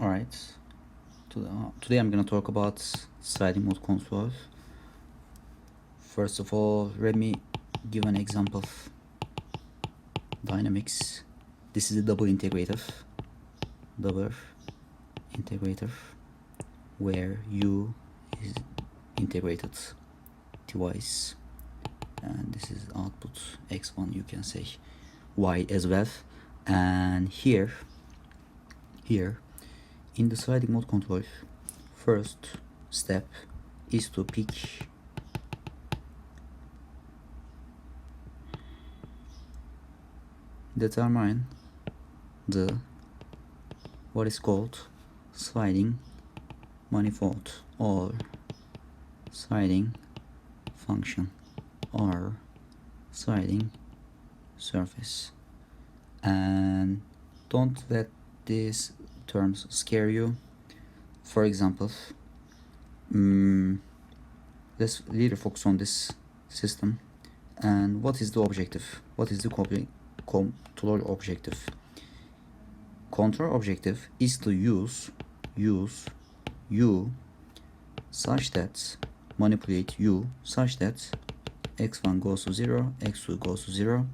Alright, today I'm gonna talk about sliding mode control. First of all, let me give an example of dynamics. This is a double integrator where U is integrated twice, and this is output x1, you can say y as well. And here in the sliding mode control, first step is to pick determine the what is called sliding manifold or sliding function or sliding surface. And don't let these terms scare you. For example, let's really focus on this system. And what is the objective? What is the control objective? Control objective is to use U such that manipulate U such that x1 goes to 0, x2 goes to 0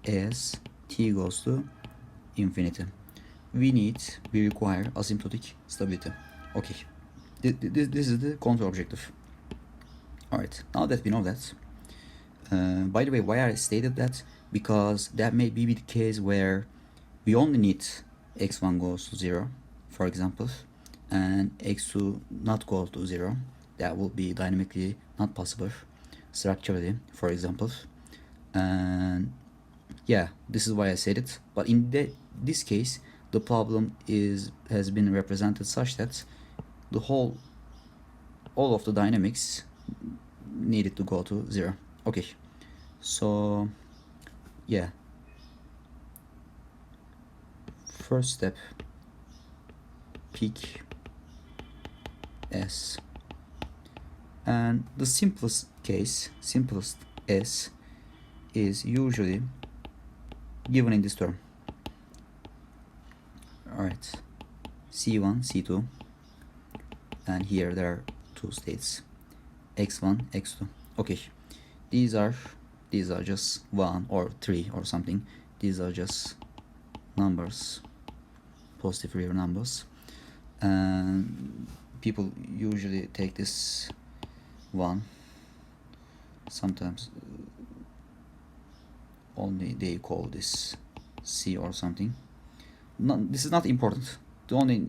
as t goes to infinity. We require asymptotic stability. Okay, this is the control objective. Alright, now that we know that, by the way, why I stated that, because that may be the case where we only need x1 goes to 0, for example, and x2 not goes to 0. That will be dynamically not possible structurally, for example. And yeah, this is why I said it. But in this case, the problem has been represented such that the all of the dynamics needed to go to 0. Okay, so yeah, first step, pick S, and the simplest S is usually given in this term. Alright, C1, C2, and here there are two states, x1, x2. Okay, these are just 1 or 3 or something. These are just numbers, positive real numbers, and people usually take this 1. Sometimes only they call this C or something. This is not important. The only,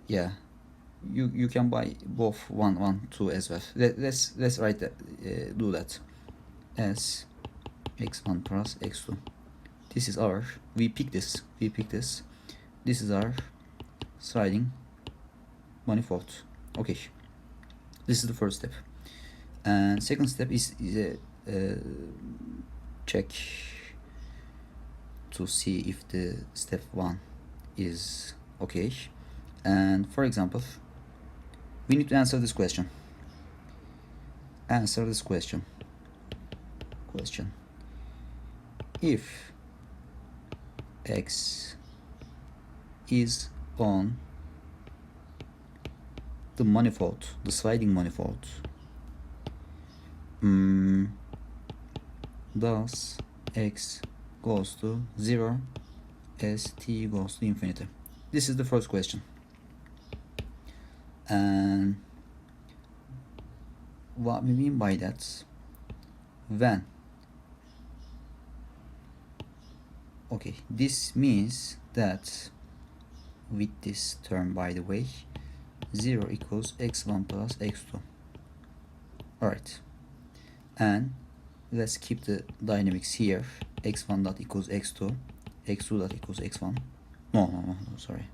yeah, you can buy both 1, 1, 2 as well. Let's write that, do that as x1 plus x2. This is our, we pick this. This is our sliding manifold. Okay, this is the first step. And second step is a check to see if the step 1 is okay. And for example, we need to answer this question. If x is on the manifold, the sliding manifold, does x goes to 0 as t goes to infinity? This is the first question. And what we mean by that, when, okay, this means that with this term, by the way, 0 equals x1 plus x2. Alright, and let's keep the dynamics here. x1 dot equals x2, x2 dot equals x1. No, sorry.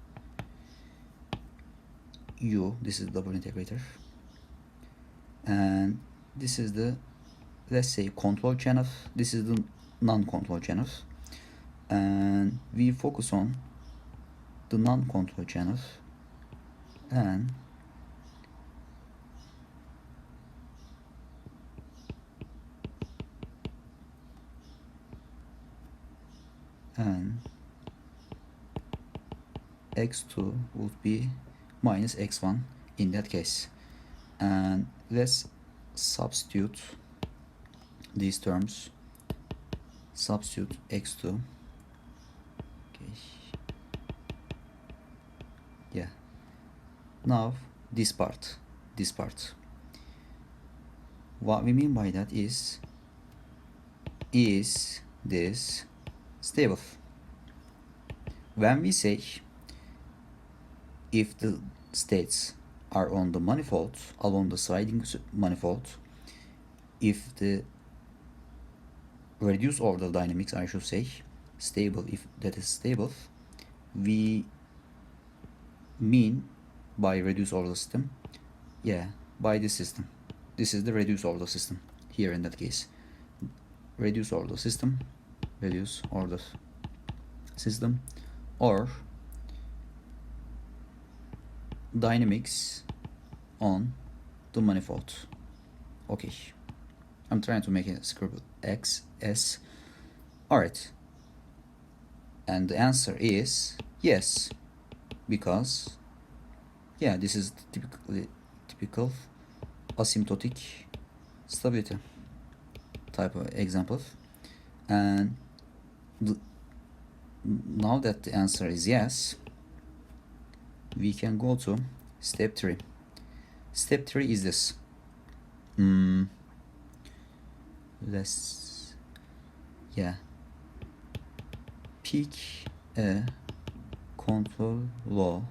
U, this is the double integrator, and this is the, let's say, control channel. This is the non-control channel, and we focus on the non-control channel, and x2 would be minus x1 in that case. And let's substitute these terms. Substitute x2. Okay. Yeah. Now this part. What we mean by that is this stable? When we say if the states are on the manifold, along the sliding manifold, if the reduced order dynamics, I should say, stable, if that is stable, we mean by reduced order system, yeah, by this system. This is the reduced order system here in that case. Reduced order system, or dynamics on the manifold. Okay, I'm trying to make a scribble X S. Alright, and the answer is yes, because yeah, this is typical asymptotic stability type of example. And now that the answer is yes, we can go to step 3. Step 3 is this. Let's, yeah, pick a control law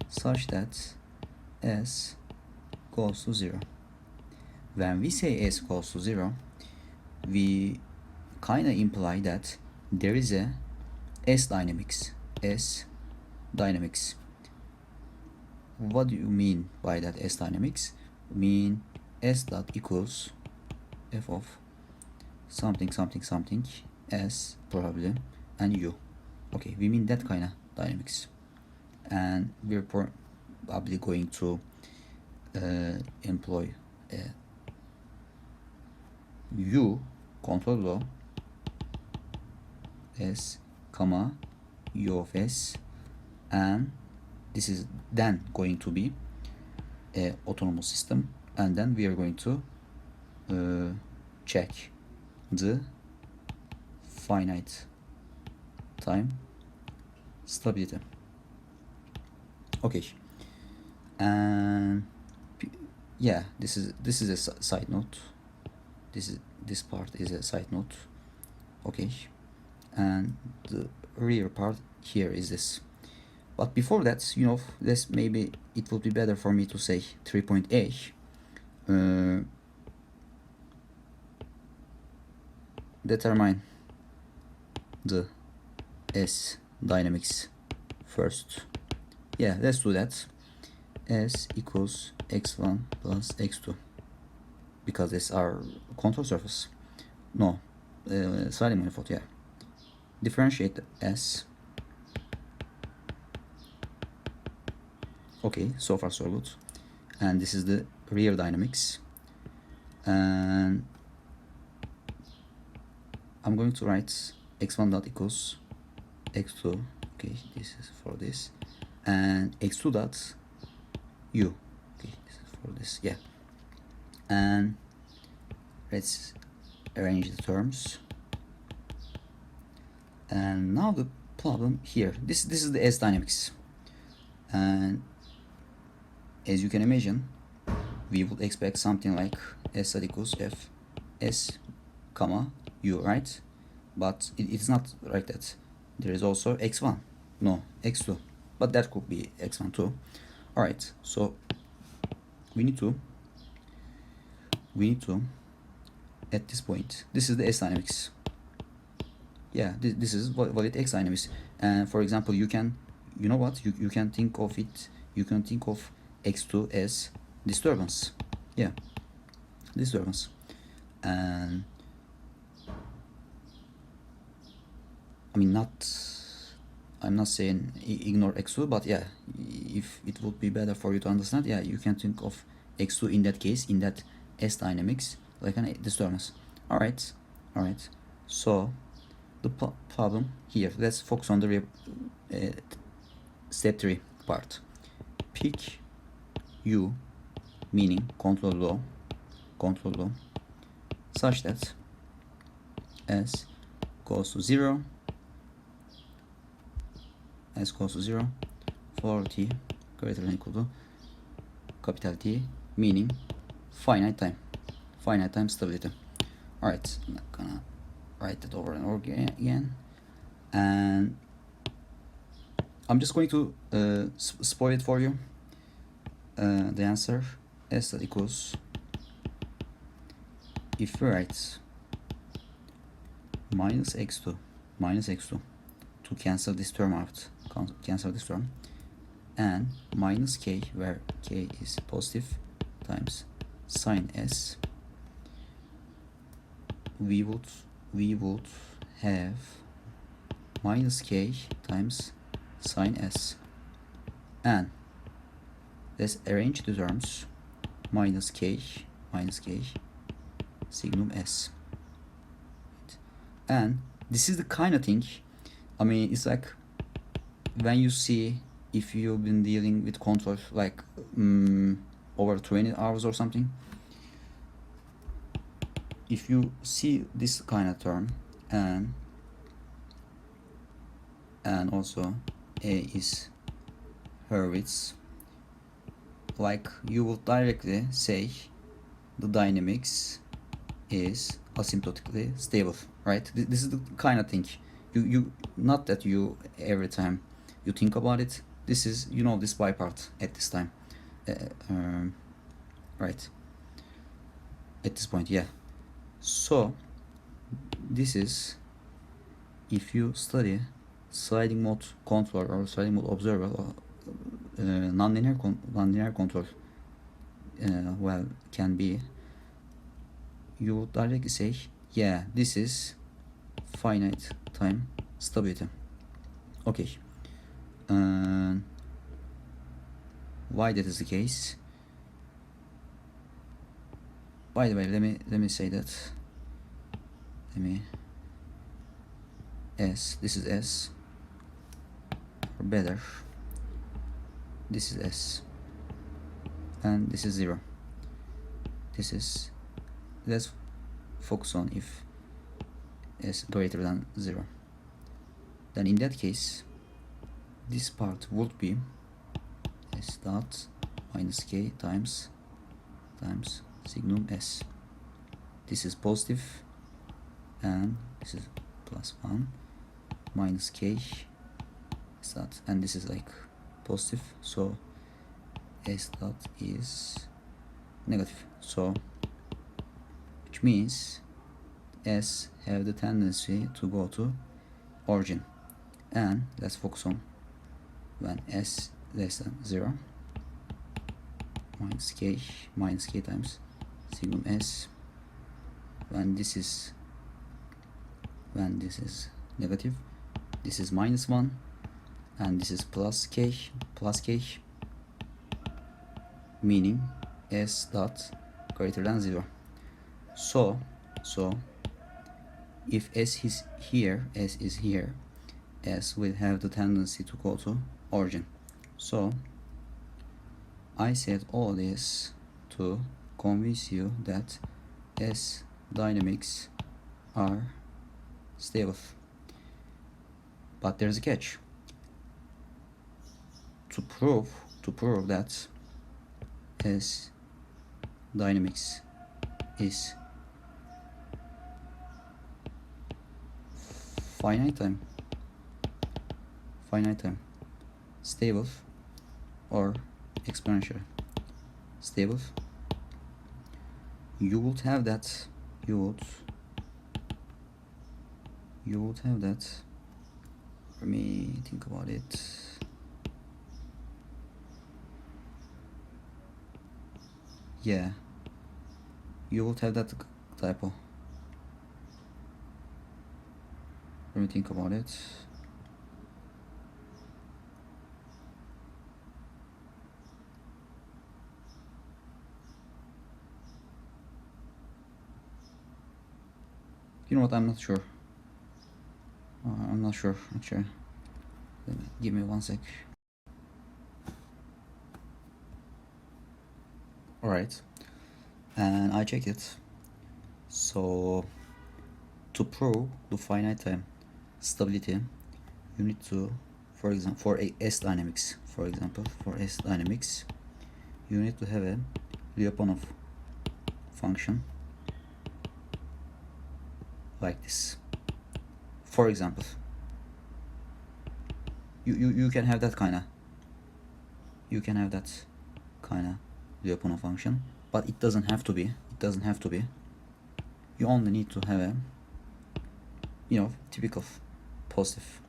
such that S goes to 0. When we say S goes to 0, we kind of imply that there is a S dynamics. What do you mean by that S dynamics? Mean S dot equals f of something S probably and U. Okay, we mean that kind of dynamics, and we're probably going to employ a U control law S comma U of S, and this is then going to be a autonomous system, and then we are going to check the finite time stability. Okay, and yeah, this is a side note. This part is a side note. Okay, and the rear part here is this. But before that, you know, maybe it would be better for me to say 3.A. Determine the S dynamics first. Yeah, let's do that. S equals x1 plus x2, because it's our control surface. No, sliding manifold. Yeah. Differentiate S. Okay, so far so good. And this is the rear dynamics, and I'm going to write x1 dot equals x2. Okay, this is for this, and x2 dot u. Okay, this is for this. Yeah, and let's arrange the terms. And now the problem here. This is the S dynamics, and as you can imagine, we would expect something like S dot equals f s comma u, right? But it's not like that. There is also x1, no, x2, but that could be x1 too. All right, so we need to at this point, this is the S dynamics. Yeah, this is valid X dynamics. And for example, you can, you know what, you can think of it, you can think of x2 as disturbance. Yeah, disturbance. And I mean, I'm not saying ignore x2, but yeah, if it would be better for you to understand, yeah, you can think of x2 in that case, in that S dynamics, like an disturbance. All right. So the problem here, let's focus on the step 3 part. Pick U, meaning control law, such that s goes to 0, for t greater than or equal to capital T, meaning finite time stability. Alright, I'm not gonna write that over and over again, and I'm just going to spoil it for you. The answer s that equals, if we write minus x2 to cancel this term out, and minus k, where k is positive, times sine s, we would have minus k times sine s, and let's arrange the terms. minus k signum s, and this is the kind of thing, I mean, it's like when you see, if you've been dealing with control like over 20 hours or something, if you see this kind of term, and also a is Hurwitz, like you will directly say the dynamics is asymptotically stable, right? This is the kind of thing you not that you every time you think about it, this is, you know, this by part at this time, right, at this point, yeah. So this is, if you study sliding mode controller or sliding mode observer, or nonlinear control, well, can be, you would directly say, yeah, this is finite time stability. Okay, why that is the case? By the way, let me say that, s, this is s, or better, this is s, and this is 0. This is, let's focus on if s greater than 0. Then in that case, this part would be s dot minus k times signum s. This is positive, and this is plus 1 minus k s dot, and this is like positive, so s dot is negative. So which means s have the tendency to go to origin, and let's focus on when s less than 0, minus k times signum s, when this is negative, this is minus 1, and this is plus k, meaning s dot greater than 0. So if s is here, s will have the tendency to go to origin. So I said all this to convince you that s dynamics are stable. But there's a catch. To prove that s dynamics is finite time stable or exponential stable, you would have that, let me think about it. Yeah, you would have that typo. Let me think about it. You know what, I'm not sure. I'm not sure actually. Give me 1 sec. Alright, and I checked it. So to prove the finite time stability, you need to, for example, for a S dynamics, for example, for S dynamics, you need to have a Lyapunov function like this. For example, you can have that kind of, you can have that kind of Lyapunov function, but it doesn't have to be. It doesn't have to be. You only need to have a, you know, typical positive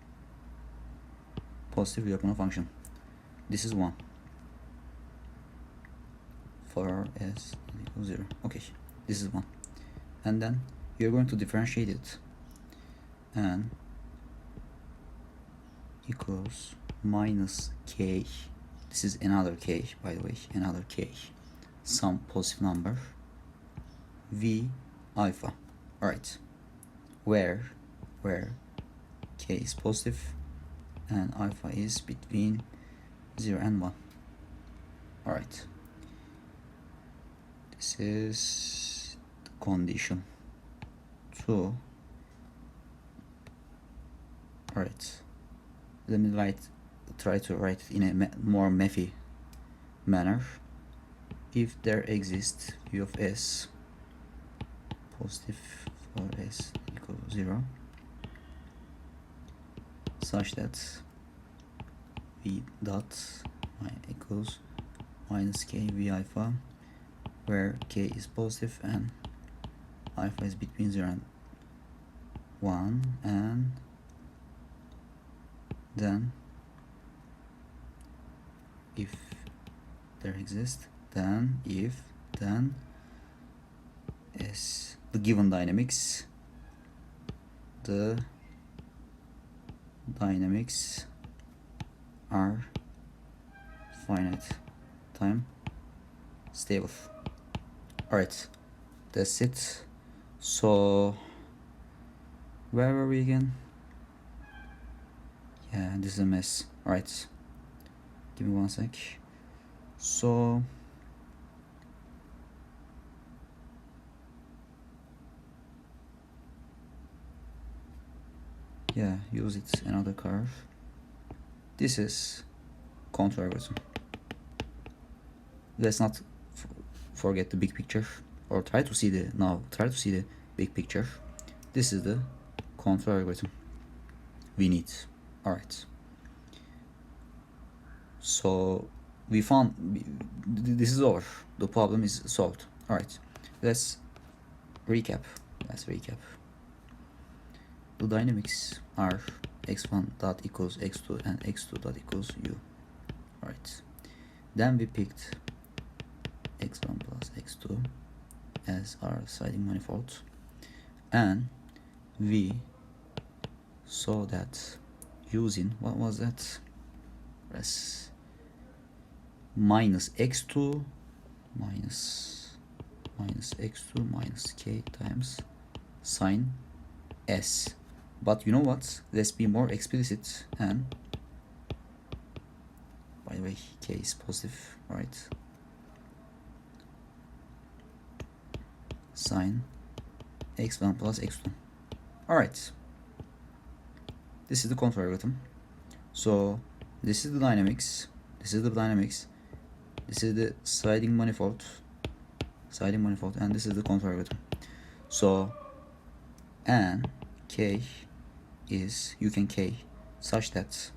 Lyapunov function. This is one for s equals 0. Okay, this is one, and then you're going to differentiate it, and equals minus k. This is another k, by the way, another k, some positive number v alpha. All right, where k is positive and alpha is between 0 and 1. All right, this is the condition 2. All right, let me try to write it in a more mathy manner. If there exists v of s positive for s equals 0, such that v dot equals minus k v alpha, where k is positive and alpha is between 0 and 1, and then if there exists, then s, the given dynamics, the dynamics are finite time stable. Alright, that's it. So where were we again? Yeah, this is a mess. Alright, give me one sec. So yeah, use it, another curve. This is contour algorithm. Let's not forget the big picture, or try to see the big picture. This is the contour algorithm we need. All right, so we found this is over, the problem is solved. All right, let's recap. The dynamics are x1 dot equals x2 and x2 dot equals u. All right, then we picked x1 plus x2 as our sliding manifold, and we saw that using, what was that? Yes, minus x2 minus x2 minus k times sine s. But you know what? Let's be more explicit, and by the way, k is positive, right? Sine x1 plus x2. All right, this is the contour algorithm. So this is the dynamics, this is the sliding manifold, and this is the contour algorithm. So, and k is, you can k such that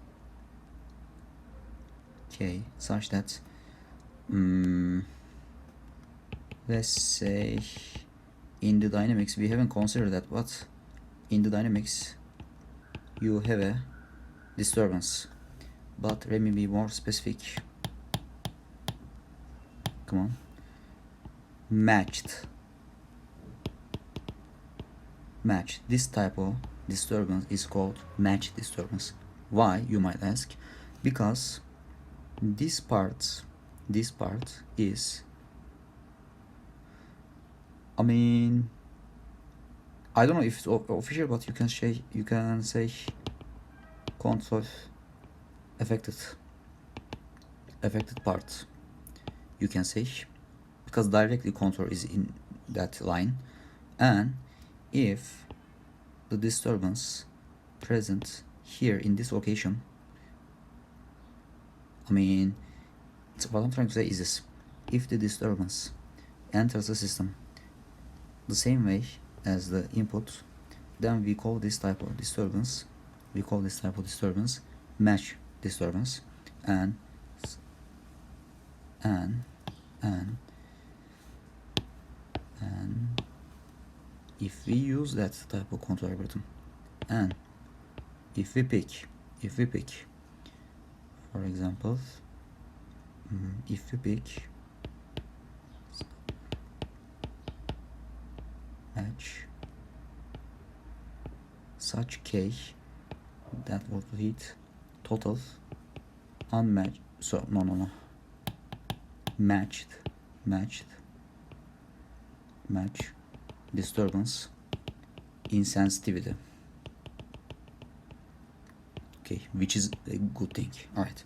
let's say in the dynamics, we haven't considered that, but in the dynamics you have a disturbance. But let me be more specific. Come on. Matched. This type of disturbance is called matched disturbance. Why, you might ask? Because this part is, I mean, I don't know if it's official, but you can say contour affected part, you can say. because directly contour is in that line, and if the disturbance present here in this location, I mean, what I'm trying to say is this: if the disturbance enters the system the same way as the input, then we call this type of disturbance, match disturbance, and if we use that type of contour algorithm, and if we pick, for example, if we pick match such k that would hit total unmatched, so no, match disturbance insensitivity, okay, which is a good thing. All right,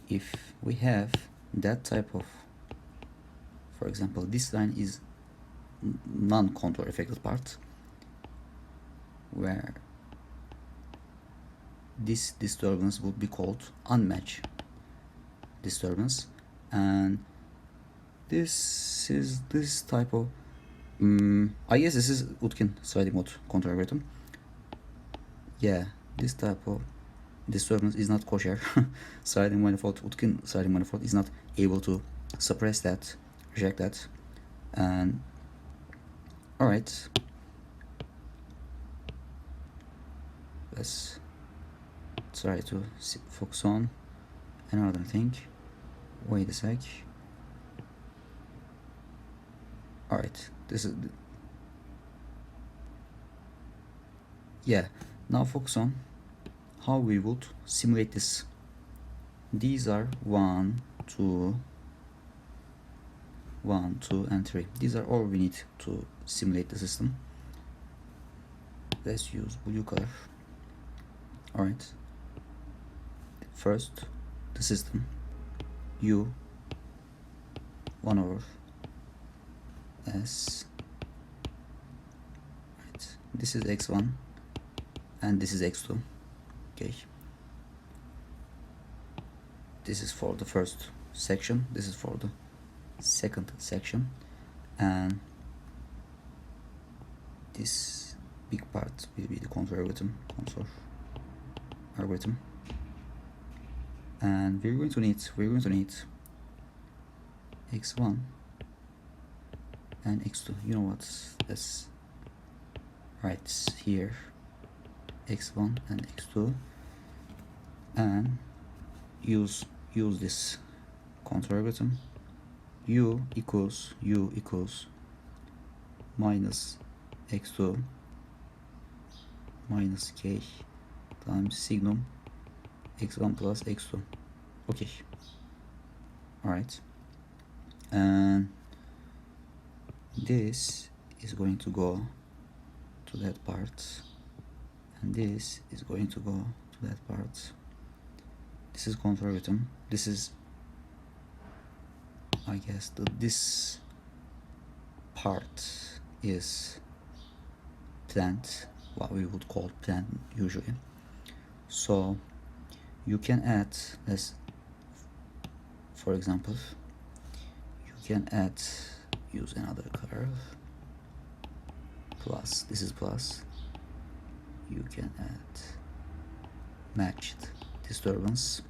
if we have that type of, for example, this line is non-contour affected part, where this disturbance would be called unmatched disturbance, and this is this type of I guess this is Utkin sliding mode contour algorithm. Yeah, this type of disturbance is not kosher. Sliding manifold, Utkin sliding manifold is not able to suppress that, reject that. And all right, let's try to focus on another thing. Wait a sec. All right, this is yeah. Now focus on how we would simulate this. These are 1, 2, and 3. These are all we need to simulate the system. Let's use blue color. All right. First, the system U 1 over S. Right. This is x1 and this is x2. Okay. This is for the first section. This is for the second section, and this big part will be the contour algorithm. And we're going to need x1 and x2. You know what? Let's write here x1 and x2, and use this contour algorithm. U equals minus x2 minus k times signum x1 plus x2. Okay. All right, and this is going to go to that part, and this is going to go to that part. This is contour algorithm. This is, I guess, this part is planned, what we would call planned usually. So you can add, as for example, you can add, use another color, plus, this is plus. You can add matched disturbance,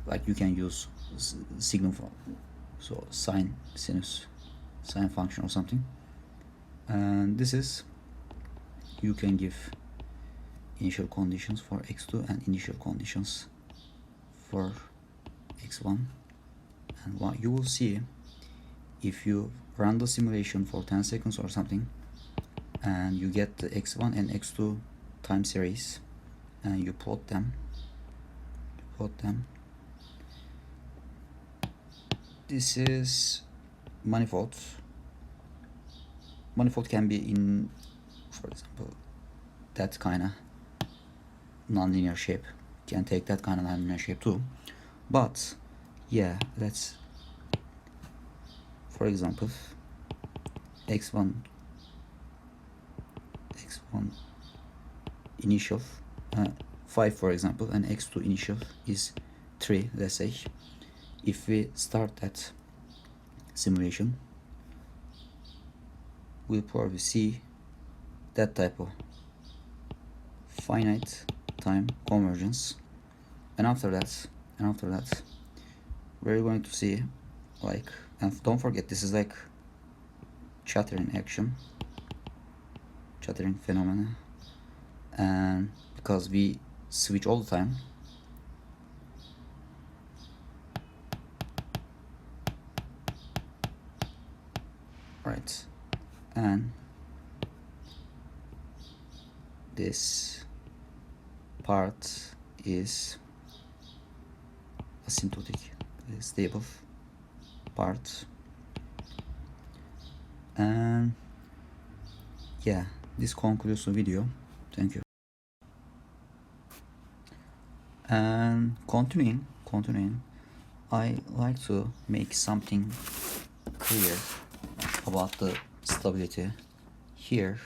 like you can use signum for, so sine function or something. And this is, you can give initial conditions for x2 and initial conditions for x1. And what you will see, if you run the simulation for 10 seconds or something, and you get the x1 and x2 time series, and you plot them, this is manifold. Manifold can be in, for example, that kind of nonlinear shape. You can take that kind of nonlinear shape too. But yeah, let's, for for example, x1 initial 5 for example, and x2 initial is 3, let's say. If we start that simulation, we'll probably see that type of finite time convergence, and after that we're going to see, like, and don't forget, this is like chattering action, chattering phenomena, and because we switch all the time, right, and this part is asymptotic, stable part. And yeah, this concludes the video. Thank you. And continuing, I like to make something clear about the stability. Here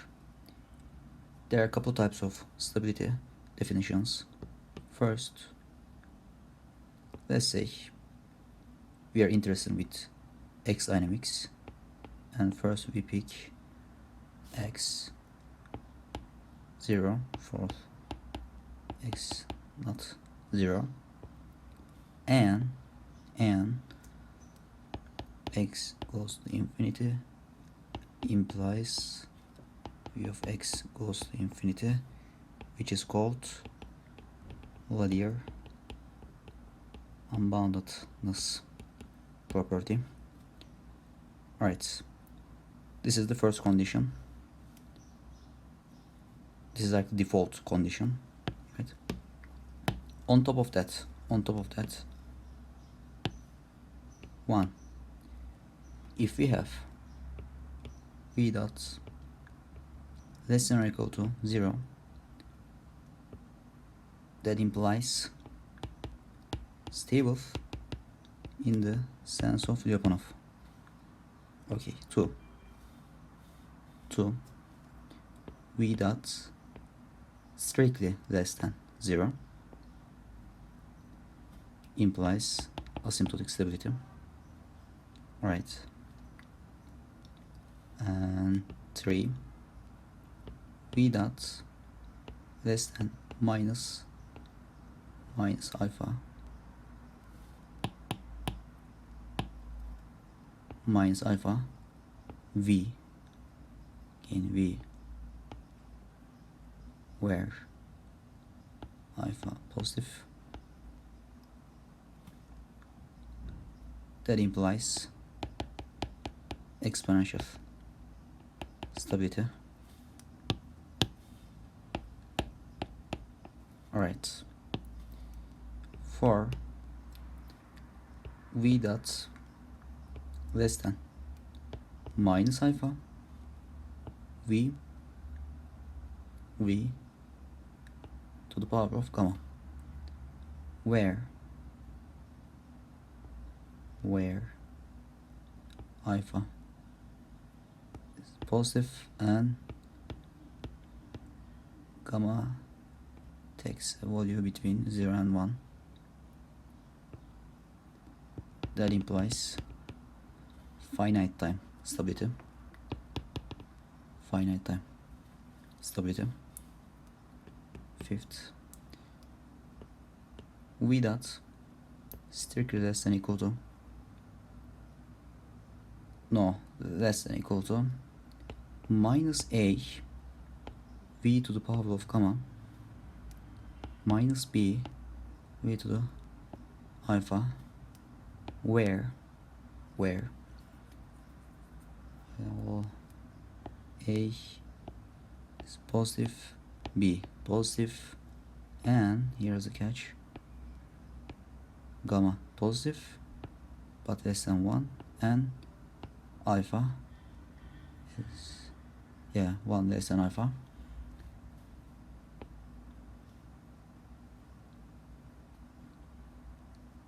there are a couple types of stability definitions. First, let's say we are interested with x dynamics, and first we pick x 0 for x not 0, and x goes to infinity implies v of x goes to infinity, which is called linear unboundedness property. Alright, this is the first condition. This is like the default condition, right? On top of that, one, if we have v dot less than or equal to 0, that implies stable in the sense of Lyapunov. Okay, 2, v dot strictly less than 0 implies asymptotic stability. Alright, and 3, v dot less than minus alpha v, again v, where alpha positive, that implies exponential stability. Alright, for v dot less than minus alpha v to the power of gamma, where alpha is positive and gamma takes a value between 0 and 1, that implies finite time stability. Fifth, v dot strictly less than equal to minus a v to the power of gamma minus b v to the alpha, where a is positive, b positive, and here's a catch, gamma positive but less than 1, and alpha is 1 less than alpha.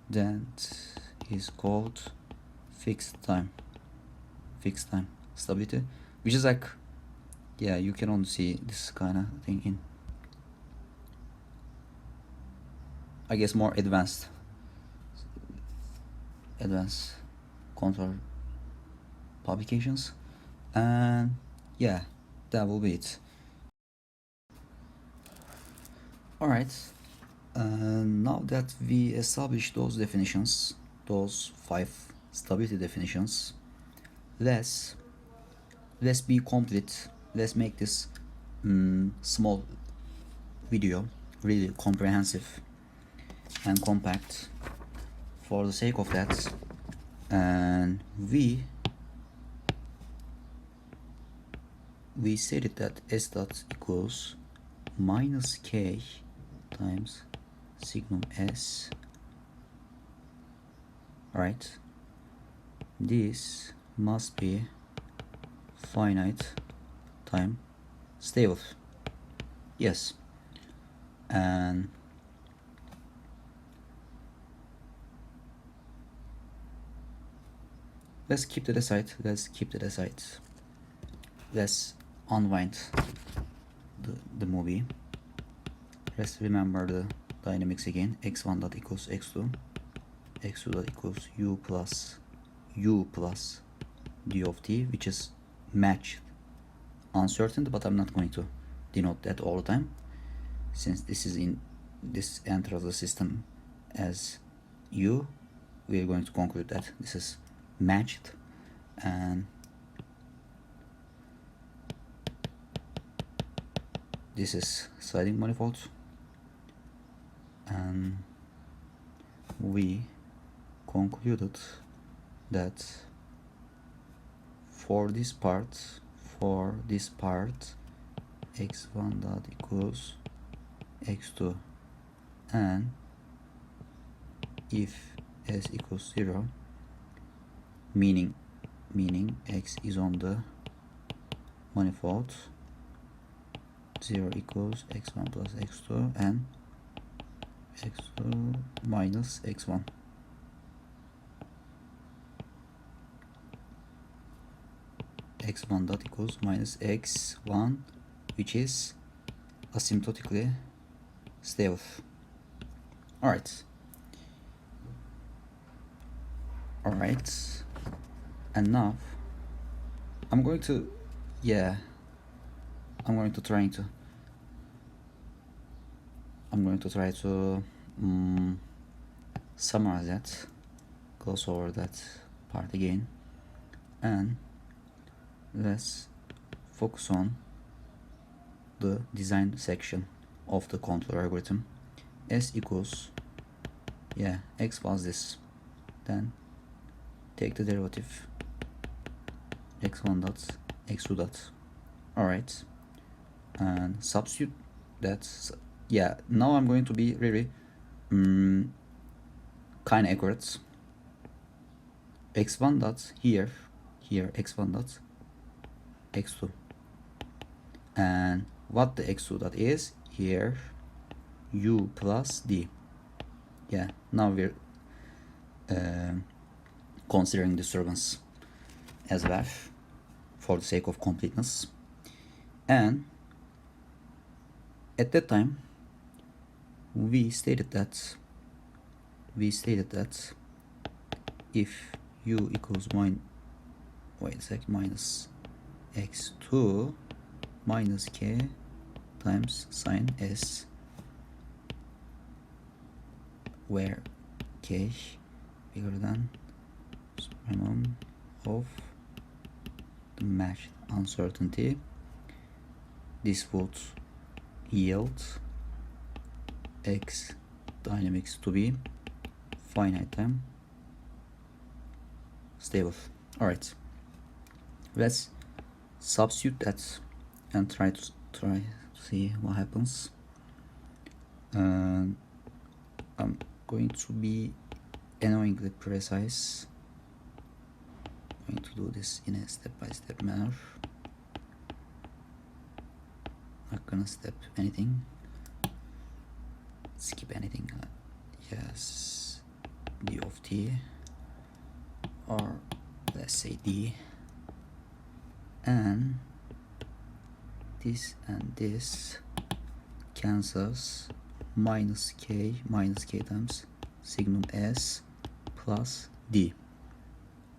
That is called fixed time fixed time stability, which is like, yeah, you can only see this kind of thing in, I guess, more advanced control publications. And yeah, that will be it. Alright, now that we established those definitions, those 5 stability definitions, let's be complete. Let's make this small video really comprehensive and compact for the sake of that. And we stated that s dot equals minus k times signum s, right? This must be finite time stable. Yes. And let's keep that aside. Let's unwind the movie. Let's remember the dynamics again. x1 dot equals x2, x2 dot equals u plus d of t, which is matched uncertainty, but I'm not going to denote that all the time, since this enters the system as u. We are going to conclude that this is matched, and this is sliding manifold. And we concluded that for this part x1 dot equals x2, and if s equals 0, meaning x is on the manifold, 0 equals x1 plus x2 and x2 minus x1. x1 dot equals minus x1, which is asymptotically stable. Alright, and now I'm going to try to summarize that, gloss over that part again, and let's focus on the design section of the control algorithm. S equals, x was this, then take the derivative, x1 dot x2 dot. Alright, and substitute that. Now I'm going to be really kind of accurate. x1 dot here x1 dot x2, and what the x2 dot is here, u plus d. Now we're considering disturbance as well for the sake of completeness. And at that time we stated that if u equals minus x2 minus k times sine s, where k bigger than summum of the matched uncertainty, this would yield x dynamics to be finite time stable. Alright, let's substitute that and try to see what happens. I'm going to be annoyingly precise. I'm going to do this in a step-by-step manner. Not gonna step anything, skip anything. Yes, d of t, or let's say d and this cancels minus k times signum s plus d.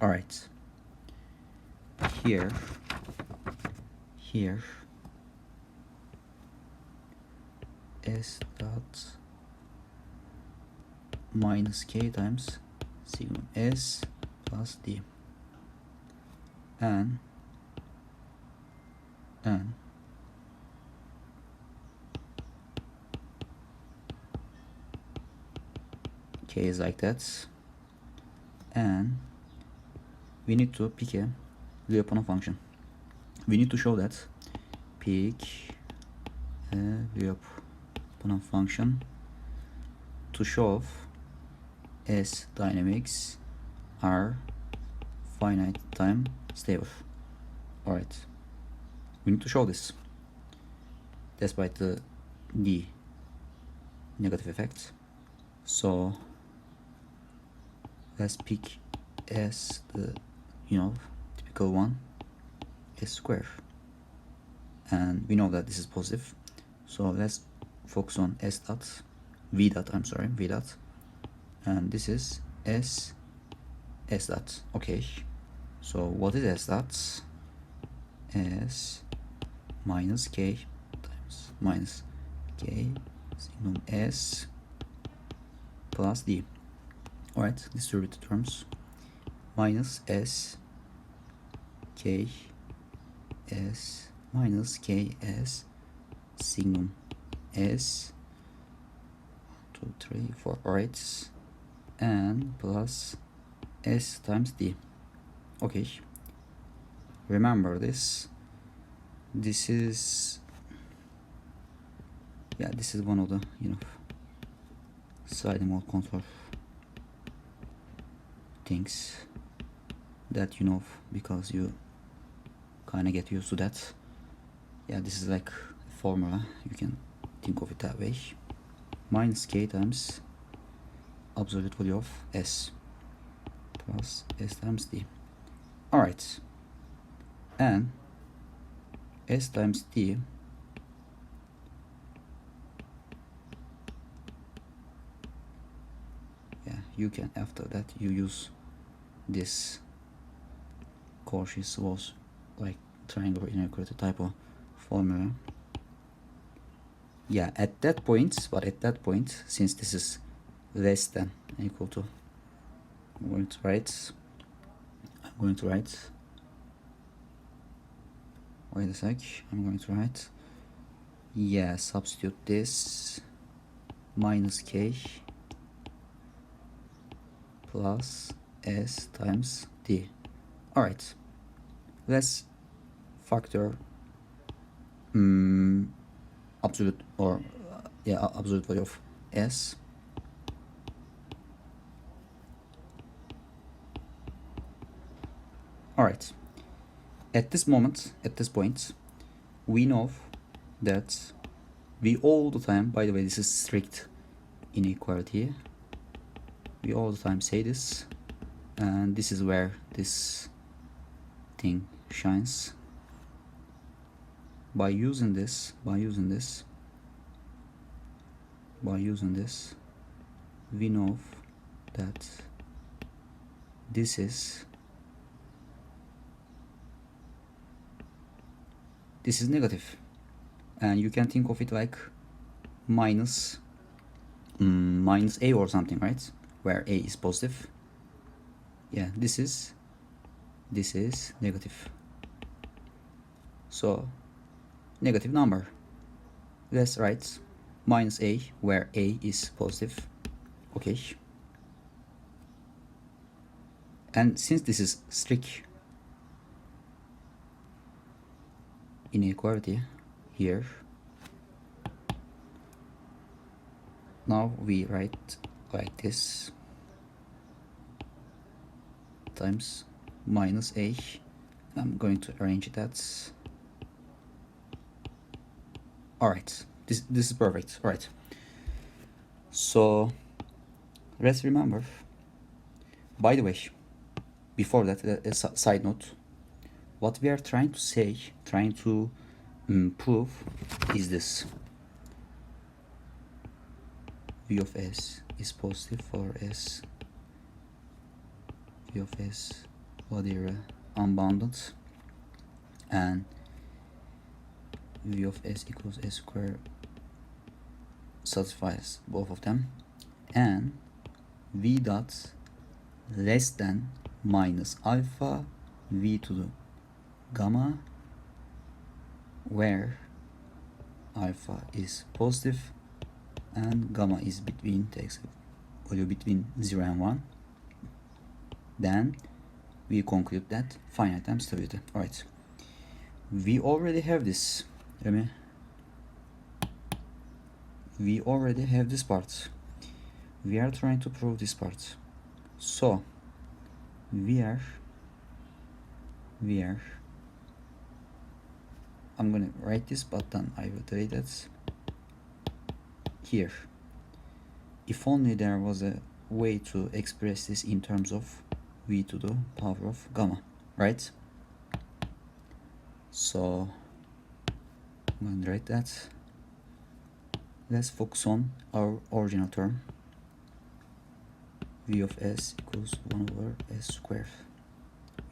All right, here s dot minus k times signum s plus d, and k is like that, and we need to pick a Lyapunov function. We need to show that pick a Lyapunov function to show S dynamics are finite time stable. Alright, we need to show this despite the D negative effect. So let's pick S, the typical one, S square, and we know that this is positive, so let's focus on S dot V dot, and this is S dot. Okay, so what is S dot? S minus K times minus K signum S plus D. Alright, distributed terms, minus S K S minus K S signum S 1, 2, 3, 4, alright, and plus S times D. Okay, remember this. This is one of the sliding mode control things that because you kind of get used to that. This is like a formula, you can think of it that way. Minus K times absolute value of S plus S times D. Alright, and S times D you can, after that, you use this Cauchy-Schwarz like triangular inequality type of formula. At that point, since this is less than or equal to, I'm going to write wait a sec, I'm going to write substitute this minus K plus S times D. Alright, let's factor absolute value of S. Alright, at this point, we know that we all the time, by the way, this is strict inequality, we all the time say this, and this is where this thing shines. By using this, we know that this is negative, and you can think of it like minus A or something, right? Where A is positive. This is negative. So negative number. Let's write minus A where A is positive. Okay. And since this is strict inequality here, now we write like this times minus A. I'm going to arrange that. Alright, this is perfect. Alright, so let's remember, by the way, before that, a side note, what we are trying to say, trying to prove is this: v of s is positive for s, v of s whatever unbounded, and v of s equals s squared satisfies both of them, and v dot less than minus alpha v to the gamma, where alpha is positive and gamma is between, takes a value between 0 and 1, then we conclude that finite time stability. Alright, we already have this. We already have this part. We are trying to prove this part. So we are I'm gonna write this, but then I will delete it here. If only there was a way to express this in terms of v to the power of gamma, right? So I'm gonna write that. Let's focus on our original term. V of s equals 1 over s squared.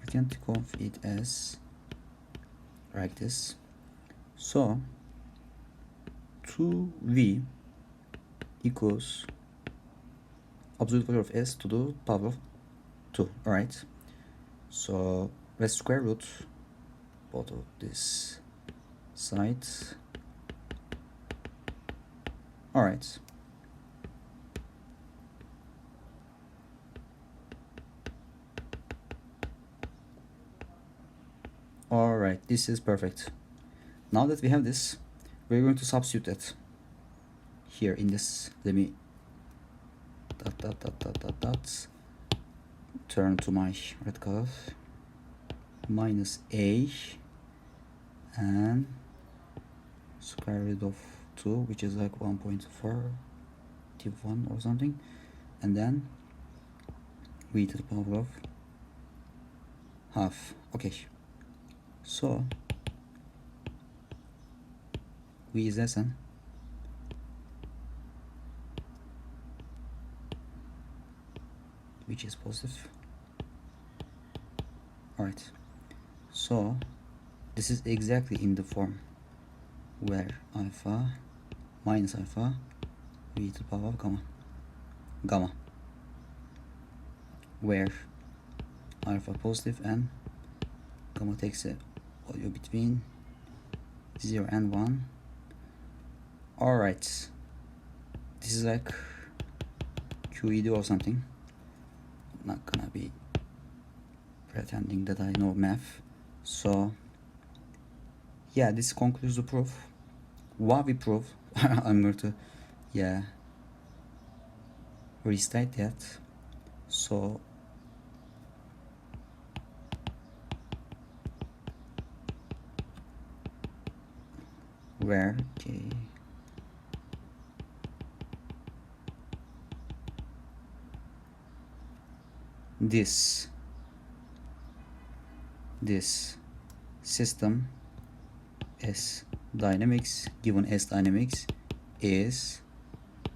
You can think of it as like this. So 2v equals absolute value of s to the power of 2. Alright, so let's square root both of this side. Alright, alright, this is perfect. Now that we have this, we're going to substitute that here in this. Let me turn to my red color, minus a and square root of 2, which is like 1.4 1 or something, and then v to the power of half. Okay, so v is less than which is positive. Alright, so this is exactly in the form where alpha minus alpha v to the power of gamma, where alpha positive and gamma takes a value between 0 and 1. Alright, this is like QED or something. I'm not gonna be pretending that I know math. So yeah, this concludes the proof. What we prove, I'm going to restate that. So where this system S dynamics, given S dynamics, is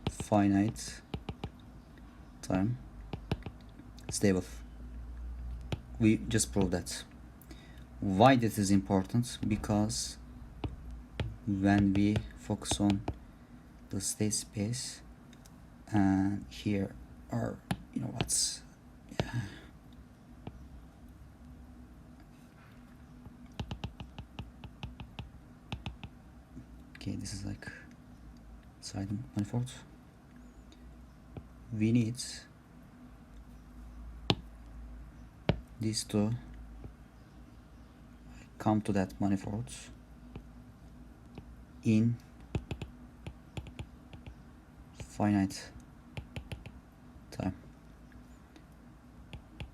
finite time stable. We just proved that. Why that is important? Because when we focus on the state space, and here are, okay, this is like side manifold. We need these two come to that manifold in finite time,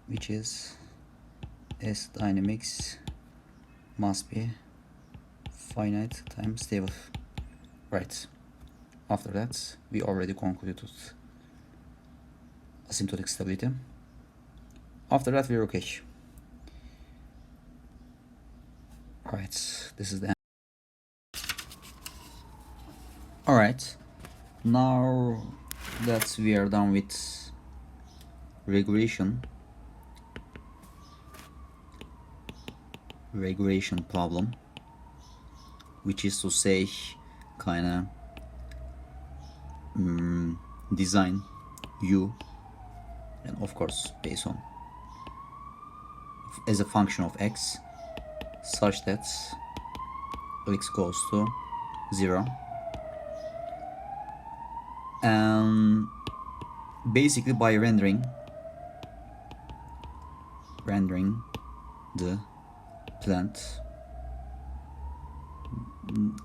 which is S dynamics must be finite time stable. Right, after that we already concluded asymptotic stability. After that we're okay. Alright, this is the end. Alright, now that we are done with regression problem, which is to say kinda design u, and of course based on as a function of x such that x goes to 0, and basically by rendering the plant,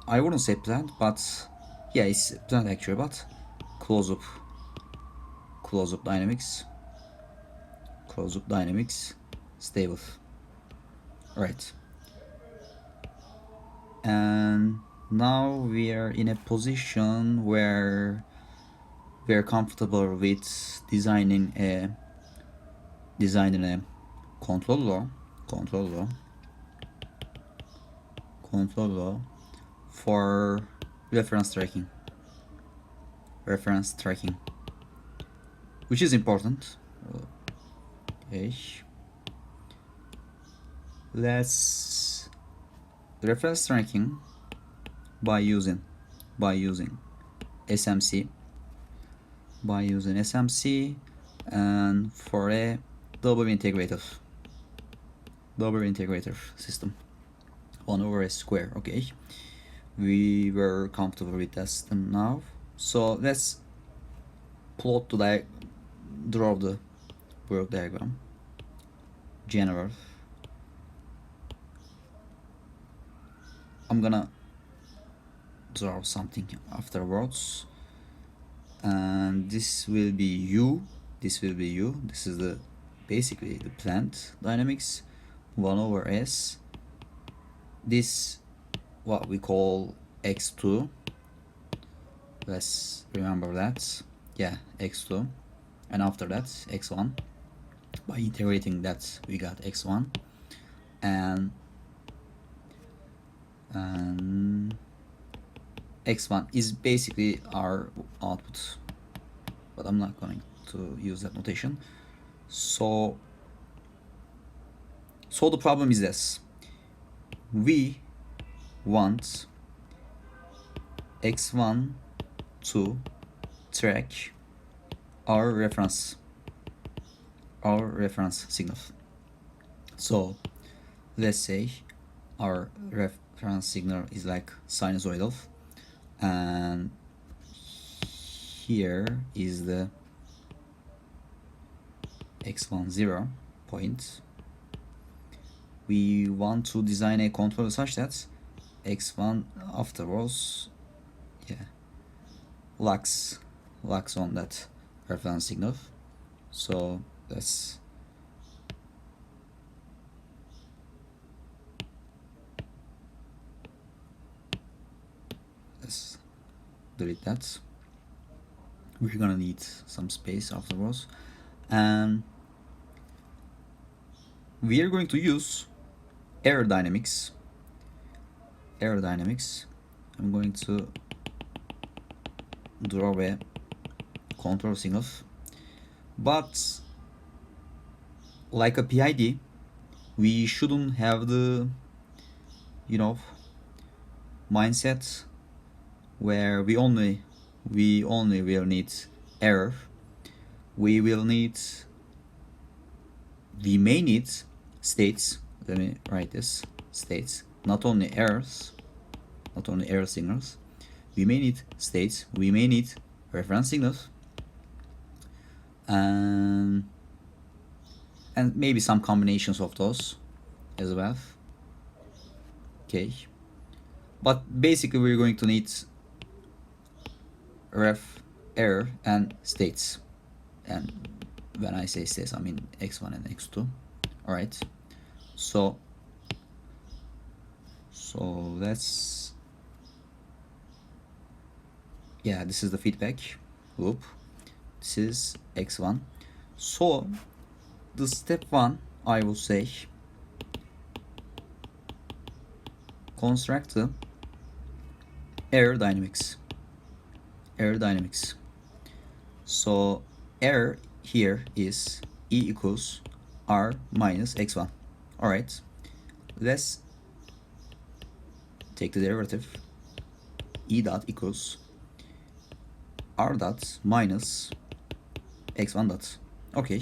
I wouldn't say plant, but yeah, it's plant actually, but close-up dynamics stable. Right, and now we are in a position where we are comfortable with designing a control law for reference tracking, which is important. Okay, let's reference tracking by using SMC, and for a double integrator system, 1 over s square. Okay, we were comfortable with that system now, so let's plot draw the work diagram. General, I'm gonna draw something afterwards, and this will be u. This is the basically the plant dynamics, 1 over s. This what we call x2. Let's remember that. Yeah, x2, and after that x1. By integrating that we got x1, and x1 is basically our output, but I'm not going to use that notation. So the problem is this: we want x1 to track our reference signal. So let's say our reference signal is like sinusoidal, and here is the x1 0 point. We want to design a controller such that x1 afterwards, yeah, locks on that reference signal. So let's delete that. We're gonna need some space afterwards, and we are going to use aerodynamics. I'm going to draw a control signal, but like a PID, we shouldn't have the mindset where we only will need error. We may need states. Let me write this: states, not only error signals. We may need states, we may need reference signals, and maybe some combinations of those as well. Okay, but basically we're going to need ref, error, and states. And when I say states, I mean x1 and x2. All right, so let's, yeah, this is the feedback loop. This is x1. So the step 1, I will say, construct the aerodynamics. Aerodynamics. So error here is E equals R minus x1. Alright, let's take the derivative. E dot equals R dot minus x1 dot. Okay,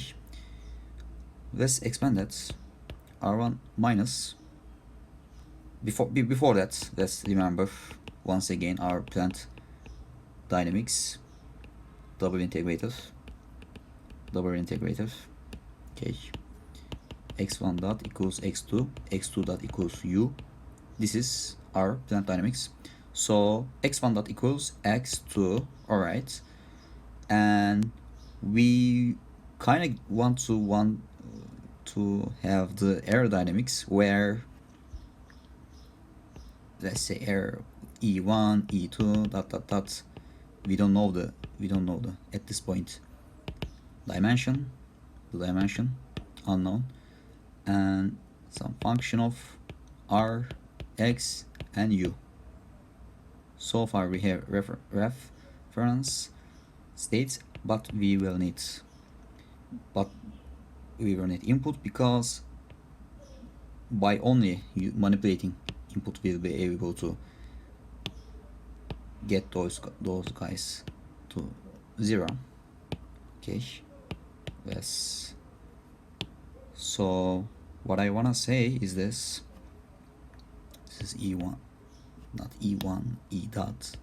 let's expand that. R1 minus, before that, let's remember once again our plant dynamics. Double integrator. Okay, x1 dot equals x2, x2 dot equals u. This is our plant dynamics. So x1 dot equals x2. All right, and we kind of want to have the aerodynamics where, let's say, air e1, e2 dot dot dot. We don't know the at this point dimension, the dimension unknown, and some function of r, x, and u. So far we have reference states, but we will need input, because by only manipulating input we'll be able to get those guys to 0. Okay, yes. So what I wanna say is this is e1, not e1, e dot.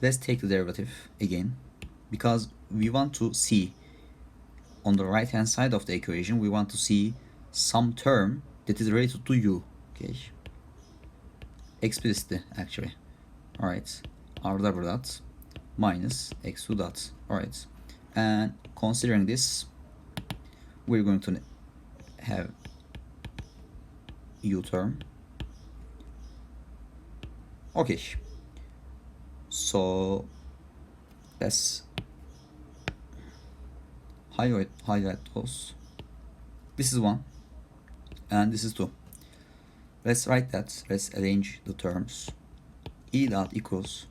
Let's take the derivative again, because we want to see on the right hand side of the equation, we want to see some term that is related to u. Okay, explicitly actually. All right, r double dot minus x2 dot. All right, and considering this, we're going to have u term. Okay, so let's highlight those. This is 1 and this is 2. Let's write that. Let's arrange the terms. E dot equals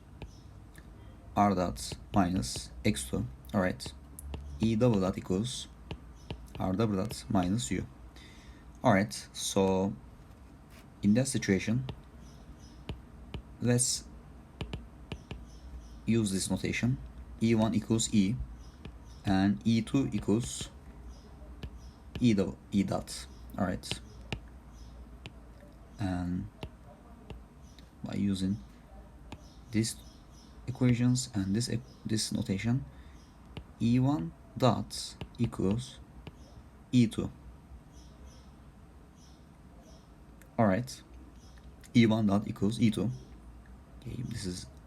r dot minus x2. All right, E double dot equals r double dot minus u. All right, so in that situation, let's use this notation. E1 equals E, and E2 equals E dot. All right, and by using these equations and this notation, E1 dot equals E2. All right, E1 dot equals E2. Okay,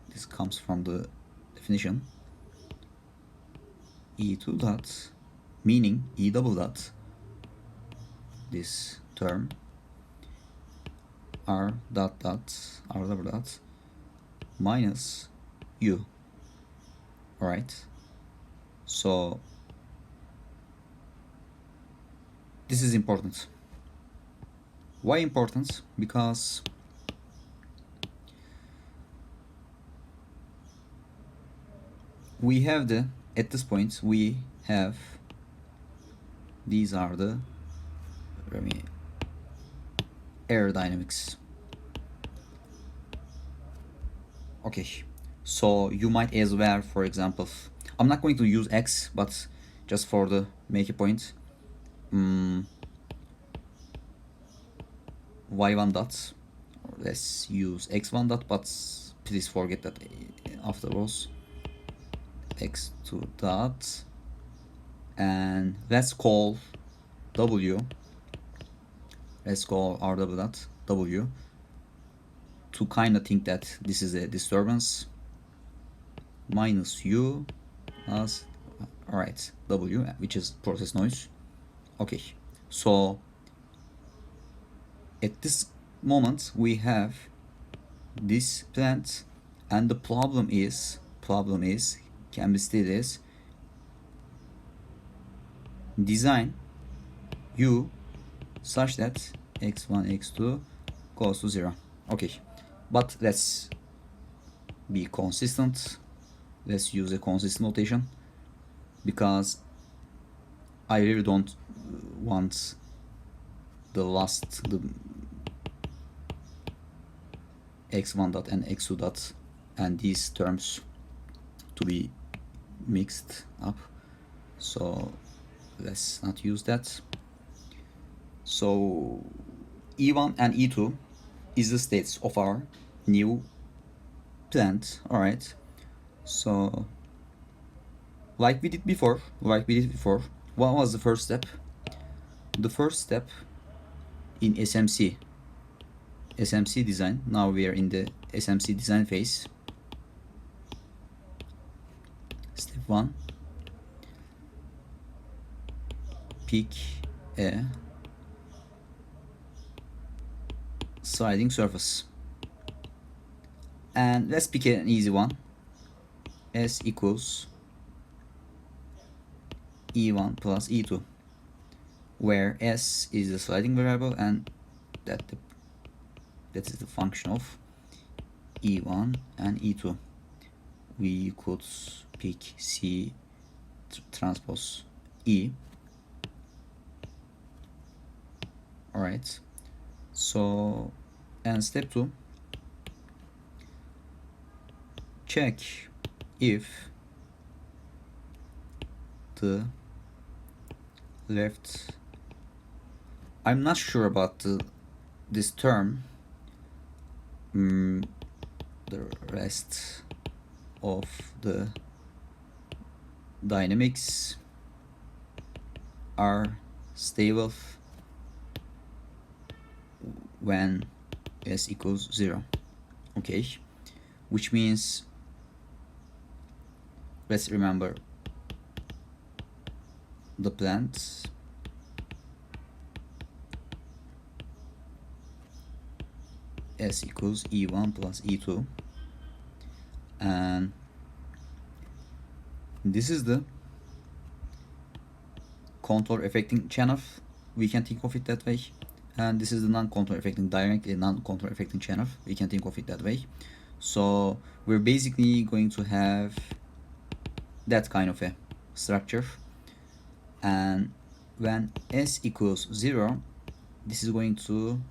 this comes from the definition. E2 dot, meaning E double dot, this term, r dot dot, r double dot minus u. All right, so this is important. Why important? Because we have at this point we have, these are the aerodynamics. Okay, so you might as well, for example, I'm not going to use x, but just for the make a point, y1 dot, or let's use x1 dot, but please forget that afterwards, x2 dot, and let's call w, let's call r double dot w, to kind of think that this is a disturbance, minus u as, all right, w, which is process noise. Okay, so at this moment we have this plant, and the problem is can be stated as design u such that x1 x2 goes to 0. Okay, but let's be consistent. Let's use a consistent notation, because I really don't want the x1 dot and x2 dot and these terms to be mixed up, so let's not use that. So E1 and E2 is the states of our new plant. All right, so like we did before, what was the first step? The first step in SMC design, now we are in the SMC design phase. Step 1, pick a sliding surface, and let's pick an easy one. S equals E1 plus E2, where S is the sliding variable and that is the function of E1 and E2. We could pick C transpose E. All right, so, and step 2, check if the left, I'm not sure about this term, the rest of the dynamics are stable when S equals 0. Okay, which means, let's remember the plant S equals E1 plus E2, and this is the contour affecting channel, we can think of it that way, and this is the non-contour affecting, directly non-contour affecting channel, we can think of it that way. So we're basically going to have that kind of a structure, and when S equals 0, this is going to,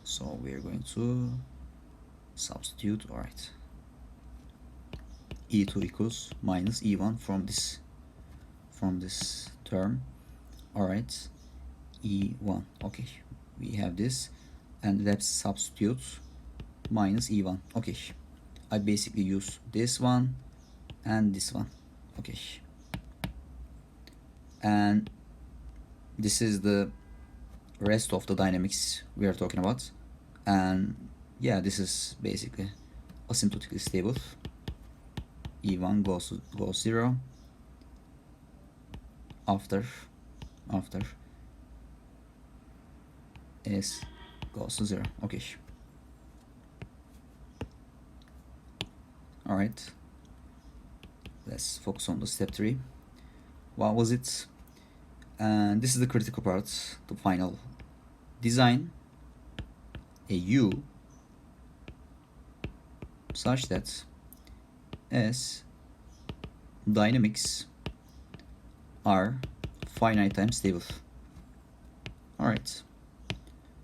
so we're going to substitute, all right, E2 equals minus E1 from this term. All right, E1. Okay, we have this, and let's substitute minus E1. Okay, I basically use this one and this one. Okay, and this is the rest of the dynamics we are talking about, and yeah, this is basically asymptotically stable. E1 goes 0 after S goes to 0. Okay, all right, let's focus on the step 3. What was it? And this is the critical part, the final design a U such that S dynamics are finite time stable. All right,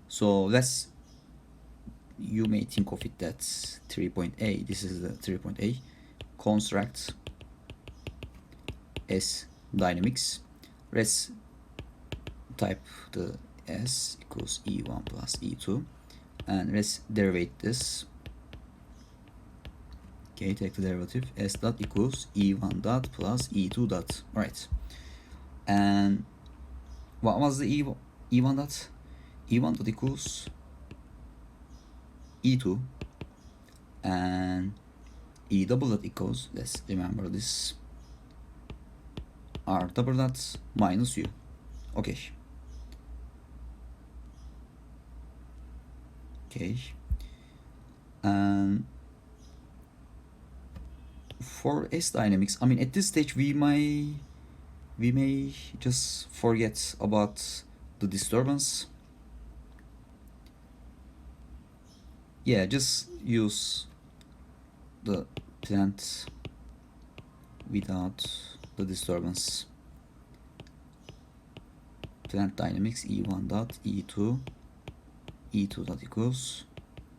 so let's, you may think of it that 3.A, this is the 3.A, construct S dynamics. Let's type the S equals E1 plus E2, and let's derivate this. Okay, take the derivative. S dot equals E1 dot plus E2 dot. All right, and what was the E1 dot? E1 dot equals E2, and E double dot equals, let's remember this, R double dot minus U. Okay. Okay. And for S dynamics, I mean, at this stage we may just forget about the disturbance. yeah, just use the plant without the disturbance. Plant dynamics e1 dot e2 dot equals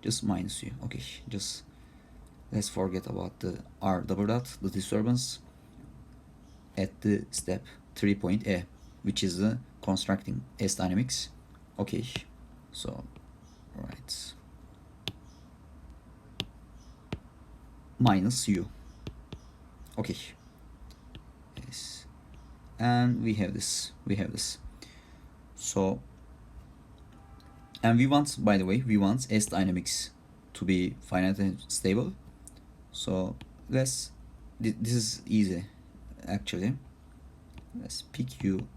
just minus u. Okay, just let's forget about the r double dot, the disturbance at the step 3 point A, which is the constructing S dynamics. Okay, so right, minus u. Okay, yes, and we have this. So, and we want, by the way, we want S dynamics to be finite and stable. So let's, this is easy actually. Let's pick u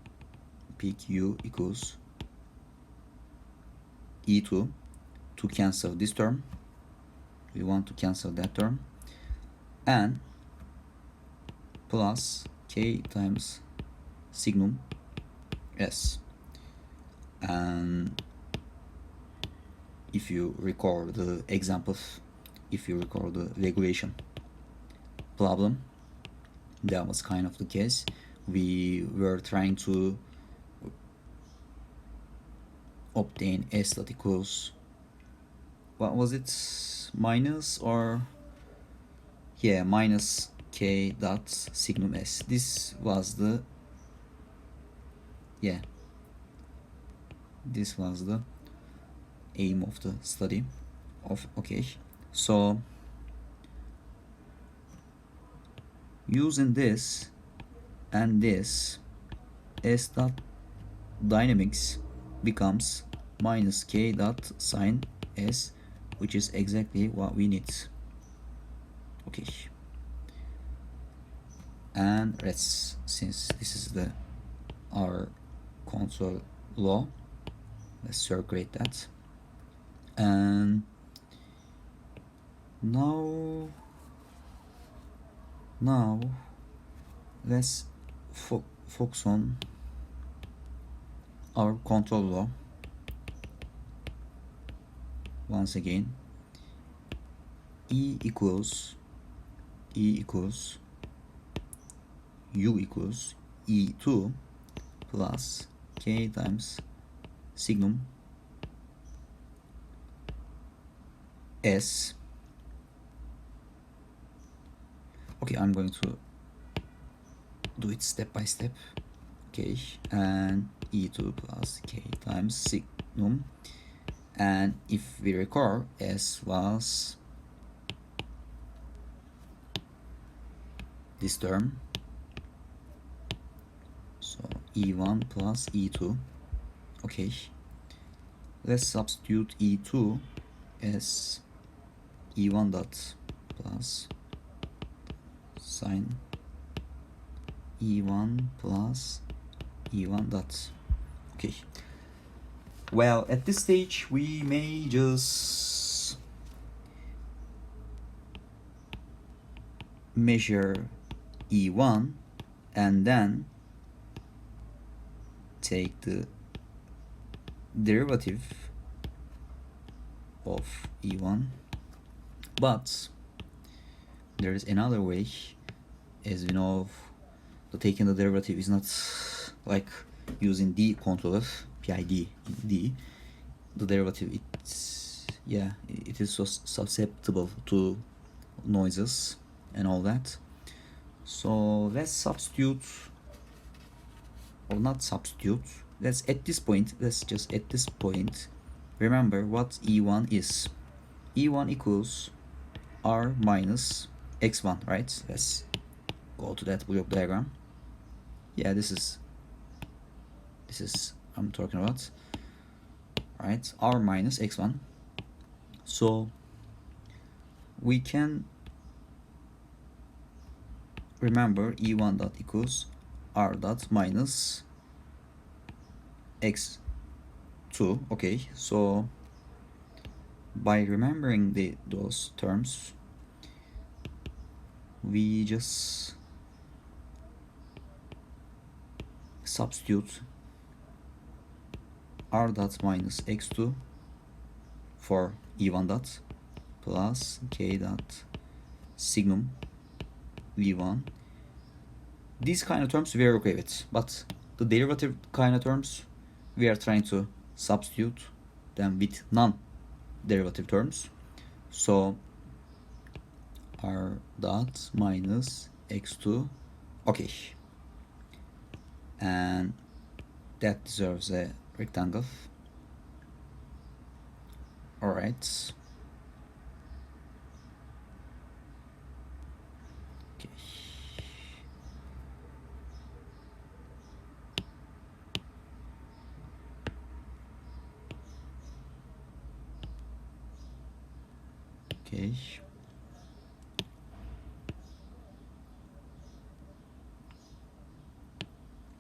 equals e2 to cancel this term. We want to cancel that term, and plus k times signum s. And if you recall the example, if you recall the regulation problem, that was kind of the case. We were trying to obtain s that equals, what was it, minus, or yeah, minus k dot signum s. This was the, yeah, this was the aim of the study of, okay, so using this and this, s dot dynamics becomes minus k dot sine s, which is exactly what we need. Okay, and let's, since this is the our control law, let's circulate that. And now let's focus on our control law once again. E equals u equals e2 plus k times signum s. Okay, I'm going to do it step by step. Okay, and e2 plus k times signum, and if we recall, s was this term, so e1 plus e2. Okay, let's substitute e2 as e1 dot plus sine e1 plus e1 dot. Okay, well, at this stage we may just measure e1 and then take the derivative of e1, but there is another way. As we know, the taking the derivative is not like using D controller, PID in D. The derivative, it's, yeah, it is so susceptible to noises and all that. So let's substitute, or not substitute, let's at this point remember what E1 is. E1 equals R minus X1, right? Let's go to that block diagram. Yeah, this is I'm talking about, right? R minus X1. So we can remember E1 dot equals R dot minus X2. Okay, so by remembering those terms, we just substitute R dot minus X2 for E1 dot plus k dot signum v1. These kind of terms we are okay with, but the derivative kind of terms we are trying to substitute them with non-derivative terms. So r dot minus x2, okay, and that deserves a rectangle. All right. Okay. Okay.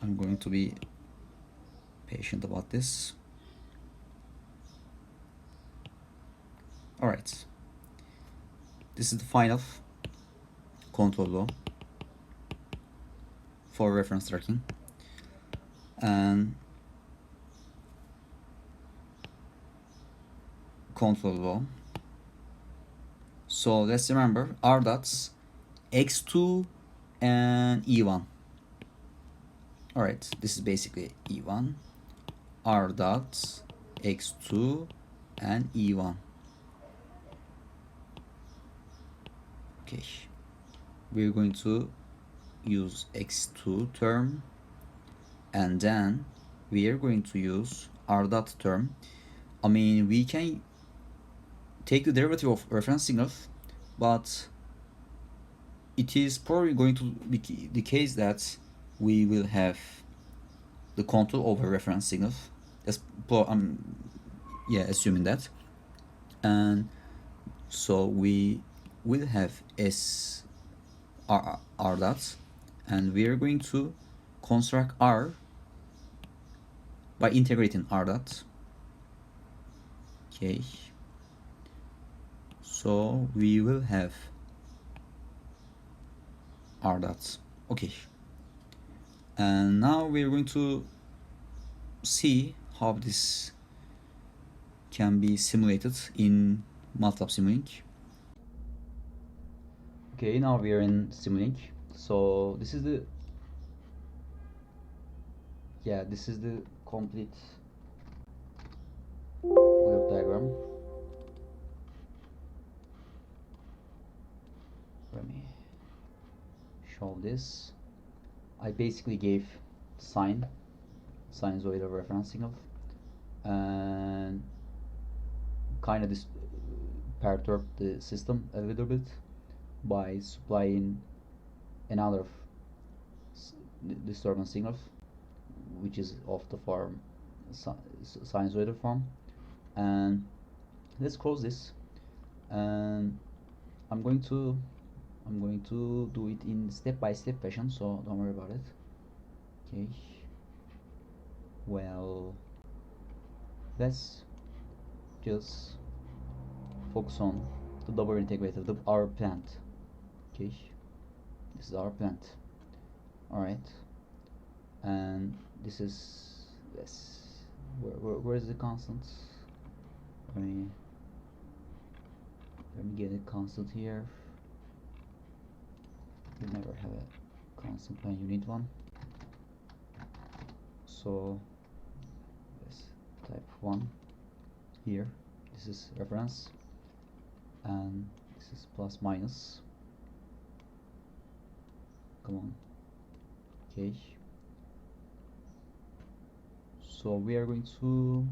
I'm going to be patient about this. All right. This is the final control law for reference tracking, and control law. So let's remember r dots x2 and e1. All right, this is basically e1, r dots x2 and e1. Okay, we're going to use x2 term, and then we are going to use r dot term. I mean, we can take the derivative of reference signal, but it is probably going to be the case that we will have the control over reference signal. Assuming that, and so we will have r dots, and we are going to construct r by integrating r dot. Okay, so we will have r dots. Okay, and now we are going to see how this can be simulated in MATLAB Simulink. Okay, now we are in Simulink. So this is the complete block diagram. Let me show this. I basically gave sinusoidal reference signal, and kind of this perturbed the system a little bit by supplying another disturbance signal, which is of the form sinusoidal form. And let's close this, and I'm going to do it in step-by-step fashion, so don't worry about it. Okay, well, let's just focus on the double integrator, our plant. Okay, this is our plant. All right, and this is where is the constant? Let me get a constant here. You never have a constant when you need one. So let's type 1 here. This is reference, and this is plus minus. Come on. Okay, so we are going to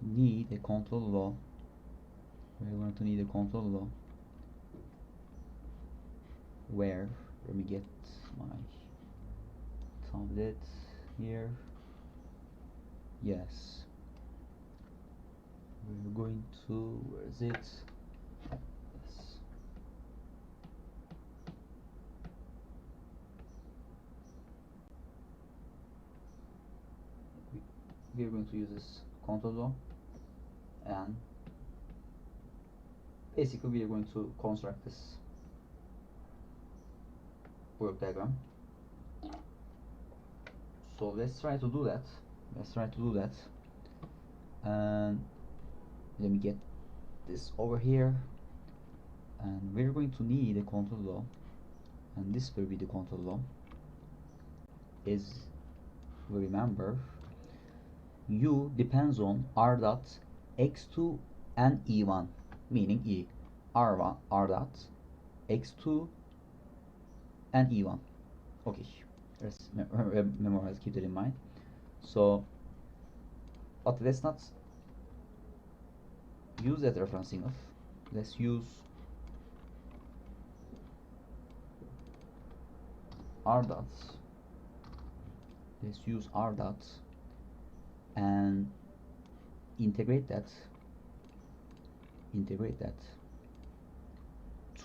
need a control law. Where, let me get my tablet here. Yes, we're going to, where is it? Yes. We are going to use this control law, and basically we are going to construct this work diagram. So let's try to do that. And let me get this over here, and we're going to need a control law, and this will be the control law. As we remember, u depends on r dot x2 and e1, meaning e r1 r dot x2 and e1. Okay, let's memorize, keep that in mind. So, but let's not use that referencing of. Let's use r dot. Let's use r dot and integrate that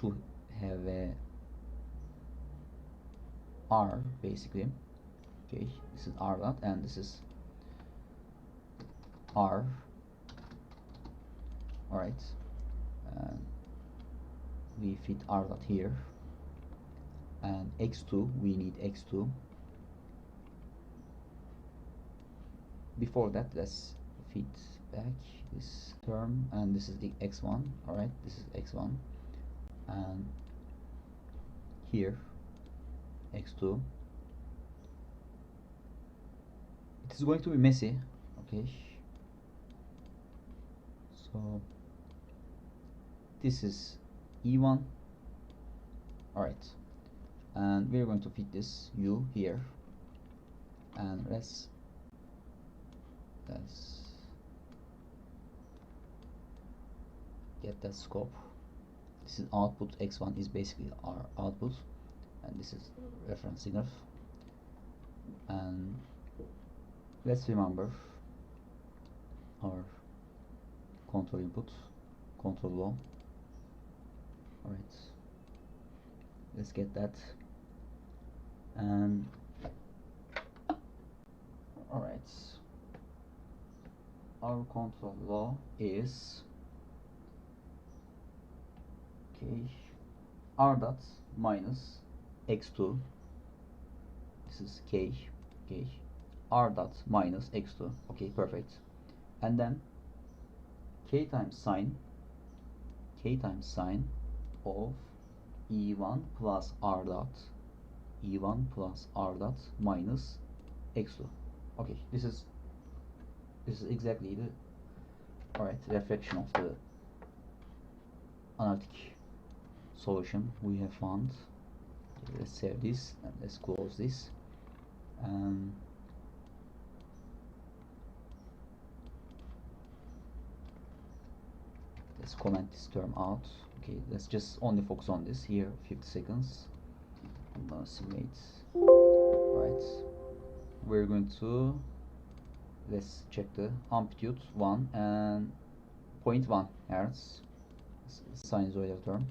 to have a r, basically. Okay, this is r dot and this is r. Alright, and we fit r dot here, and x2, we need x2. Before that, let's fit back this term, and this is the x1. Alright, this is x1, and here x2. It is going to be messy. Okay, so this is e1. Alright, and we're going to fit this u here, and let's get that scope. This is output, x1 is basically our output, and this is reference signal. And let's remember our control input, control law. Alright, let's get that. And alright, our control law is r dot minus x2. This is k r dot minus x2. Okay, perfect. And then k times sine of e1 plus r dot minus x2. Okay, this is exactly the reflection of the analytic solution we have found. Okay, let's save this and let's close this, and let's comment this term out. Okay, let's just only focus on this here. 50 seconds. I'm gonna simulate. Right, we're going to, let's check the amplitude 1 and 0.1 hertz sinusoidal term.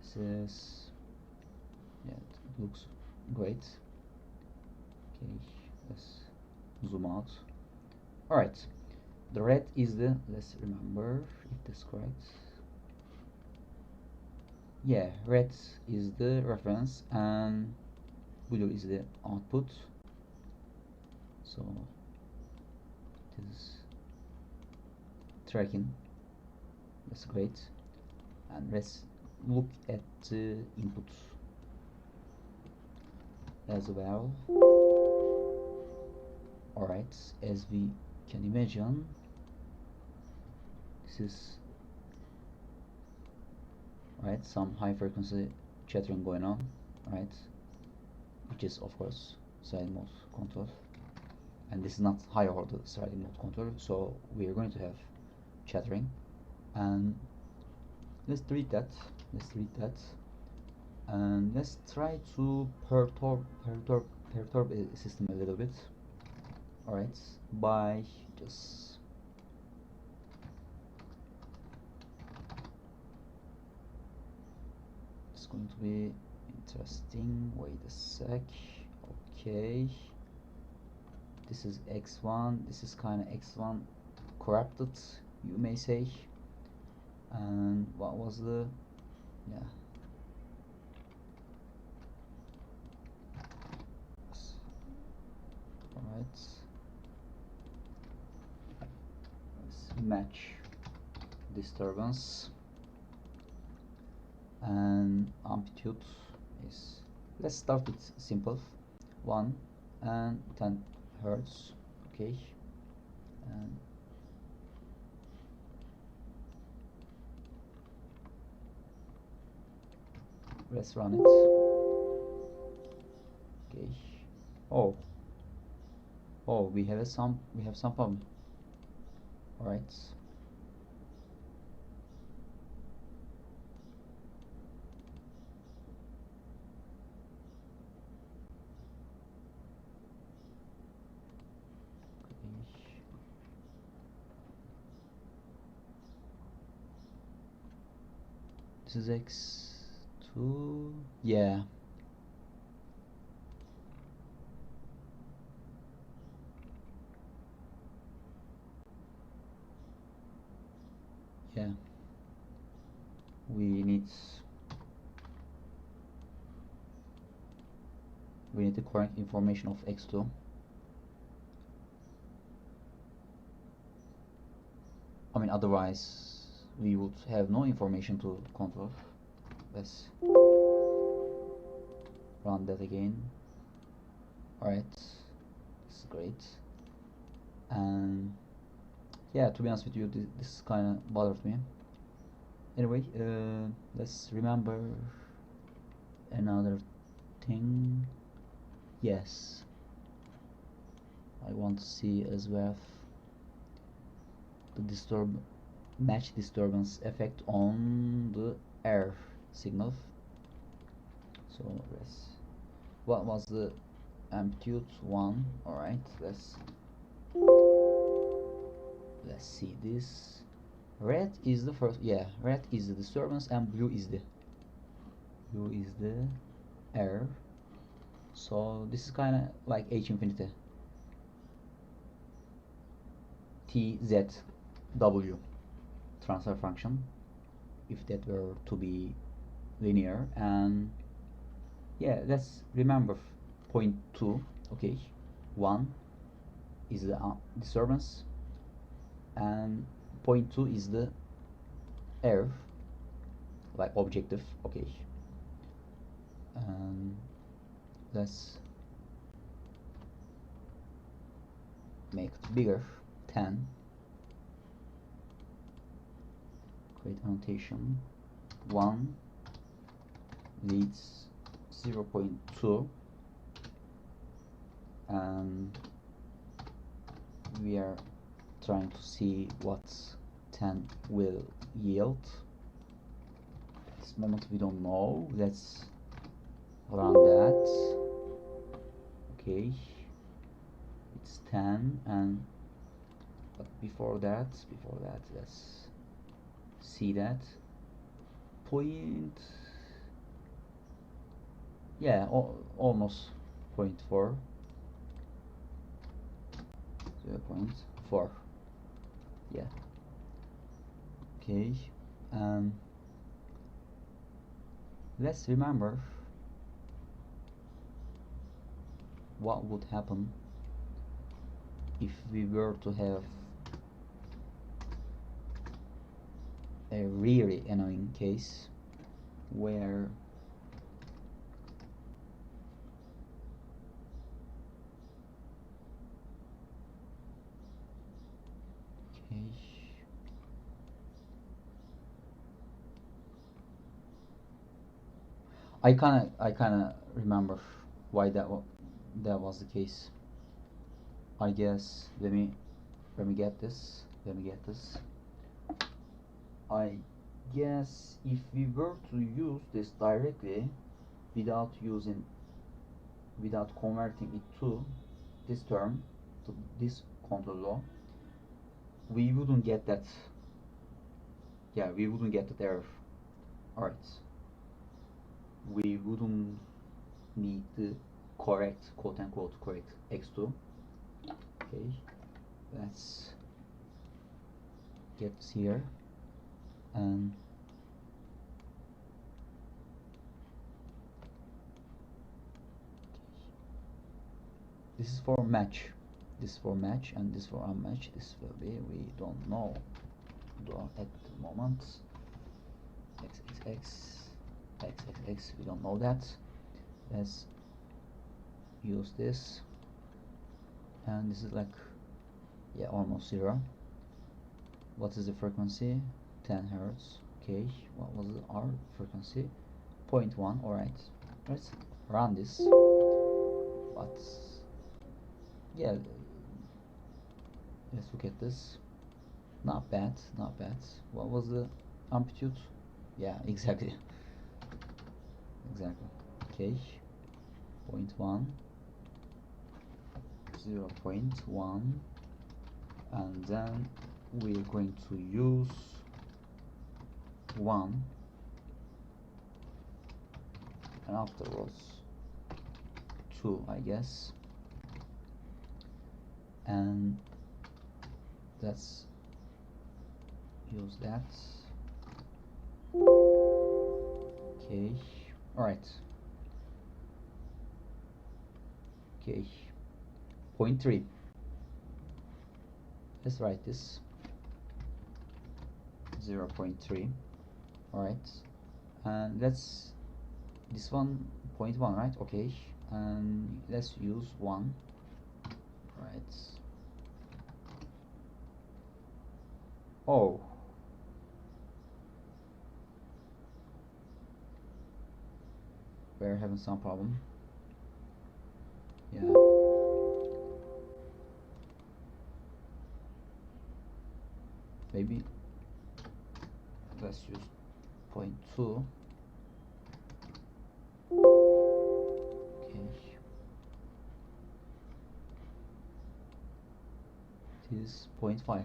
This is, yeah, it looks great. Okay, let's zoom out. Alright, the red is the, let's remember if that's correct. Yeah, red is the reference and blue is the output. So it is tracking. That's great. And let's look at the input as well. Alright, as we can imagine, this is right, some high frequency chattering going on, right, which is of course sliding mode control, and this is not high order sliding mode control, so we are going to have chattering. And let's treat that, and let's try to perturb the system a little bit. Alright, by just it's going to be interesting. Wait a sec. Okay, this is x1, this is kind of x1 corrupted, you may say. And what was the, yeah, alright, let's match disturbance, and amplitude is, let's start with simple 1 and 10 hertz. Okay, and let's run it. Okay. Oh, we have some problem. All right. This is x2. Yeah. Yeah. We need the correct information of x2. I mean, otherwise we would have no information to control. Let's run that again. Alright, this is great. And yeah, to be honest with you, this kind of bothered me. Anyway, let's remember another thing. Yes, I want to see as well the match disturbance effect on the air signal. So what was the amplitude? 1. All right, let's see this. Red is the first, yeah, red is the disturbance and blue is the air. So this is kind of like h infinity tzw transfer function if that were to be linear. And yeah, let's remember point 2. Okay, 1 is the disturbance and point 2 is the air, like objective. Okay, let's make it bigger. 10. Create annotation. 1 leads 0.2, and we are trying to see what 10 will yield. At this moment we don't know. Let's run that. Okay, it's 10, and but before that let's see that point. Yeah, almost 0.4. 0.4. Yeah. Okay, let's remember what would happen if we were to have a really annoying case where I kinda remember why that was the case. I guess let me get this. I guess if we were to use this directly without converting it to this term, to this control law, we wouldn't get that. Yeah, we wouldn't get that error. Alright, we wouldn't need the correct, quote unquote correct x2. Okay, let's get this here, and this is for match, and this for unmatch. This will be, we don't know do at the moment. X, we don't know that. Let's use this, and this is like, yeah, almost 0. What is the frequency? 10 Hertz. Okay, what was our frequency? 0.1. Alright, let's run this. But yeah, let's look at this. Not bad, not bad. What was the amplitude? Yeah, exactly. Okay, 0.1, 0.1, and then we're going to use 1, and afterwards 2, I guess, and let's use that. Okay, alright. Okay, 0.3. Let's write this. 0.3. Alright, and let's this one 0.1, right? Okay, and let's use 1. Right. Oh, we're having some problem. Yeah. Maybe let's use 0.2. Okay. It is 0.5.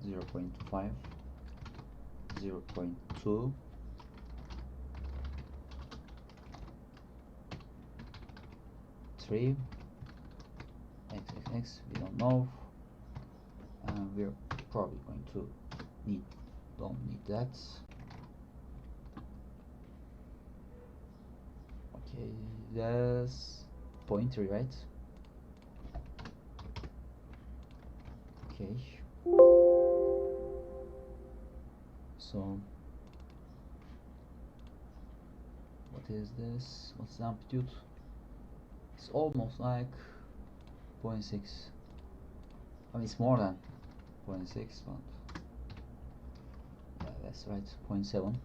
0.5, 0.2, 3, x, we don't know, and we're probably going to don't need that. Okay, that's 0.3, right? Okay, so what is this? What's the amplitude? It's almost like 0.6. I mean, it's more than 0.6, but yeah, that's right, 0.7.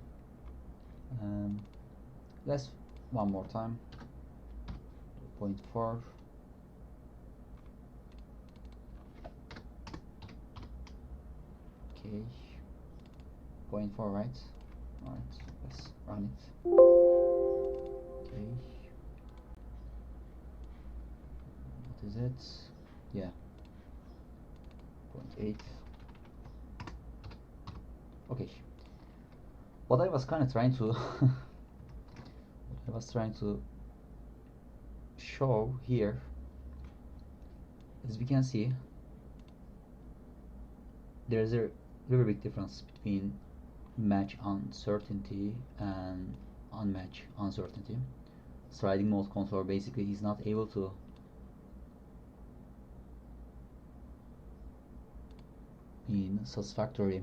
Let's one more time. 0.4. Okay, 0.4, right? Alright, let's run it. Okay, what is it? Yeah, 0.8. Okay, what I was kind of trying to show here, as we can see, there's a very big difference between match uncertainty and unmatch uncertainty. Sliding mode controller basically is not able to satisfactorily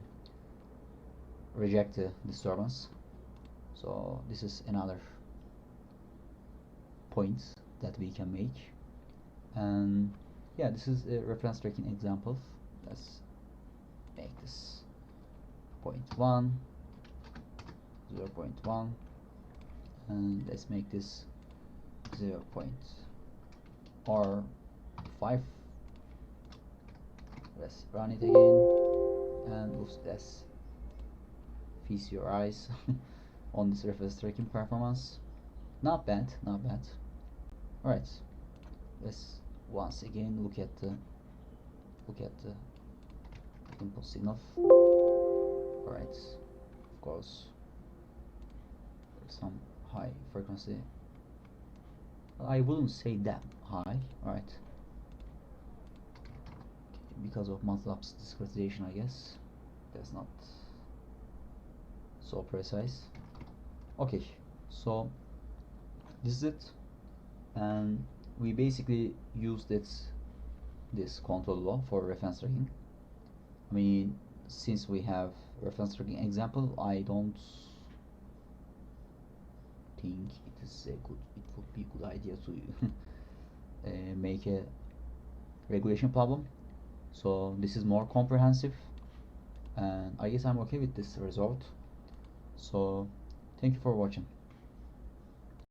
reject the disturbance. So this is another point that we can make, and yeah, this is a reference tracking example. Let's make this 0.1, 0.1, and let's make this 0.5. Let's run it again, and oops, let's feast your eyes on this reference tracking performance. Not bad, not bad. Alright, let's once again look at the input signal. Alright, of course there's some high frequency. I wouldn't say that high. Alright, because of MATLAB's discretization, I guess that's not so precise. Okay, so this is it, and we basically used it this control law for reference tracking. I mean, since we have reference tracking example, I don't think it would be a good idea to make a regulation problem. So this is more comprehensive, and I guess I'm okay with this result. So thank you for watching.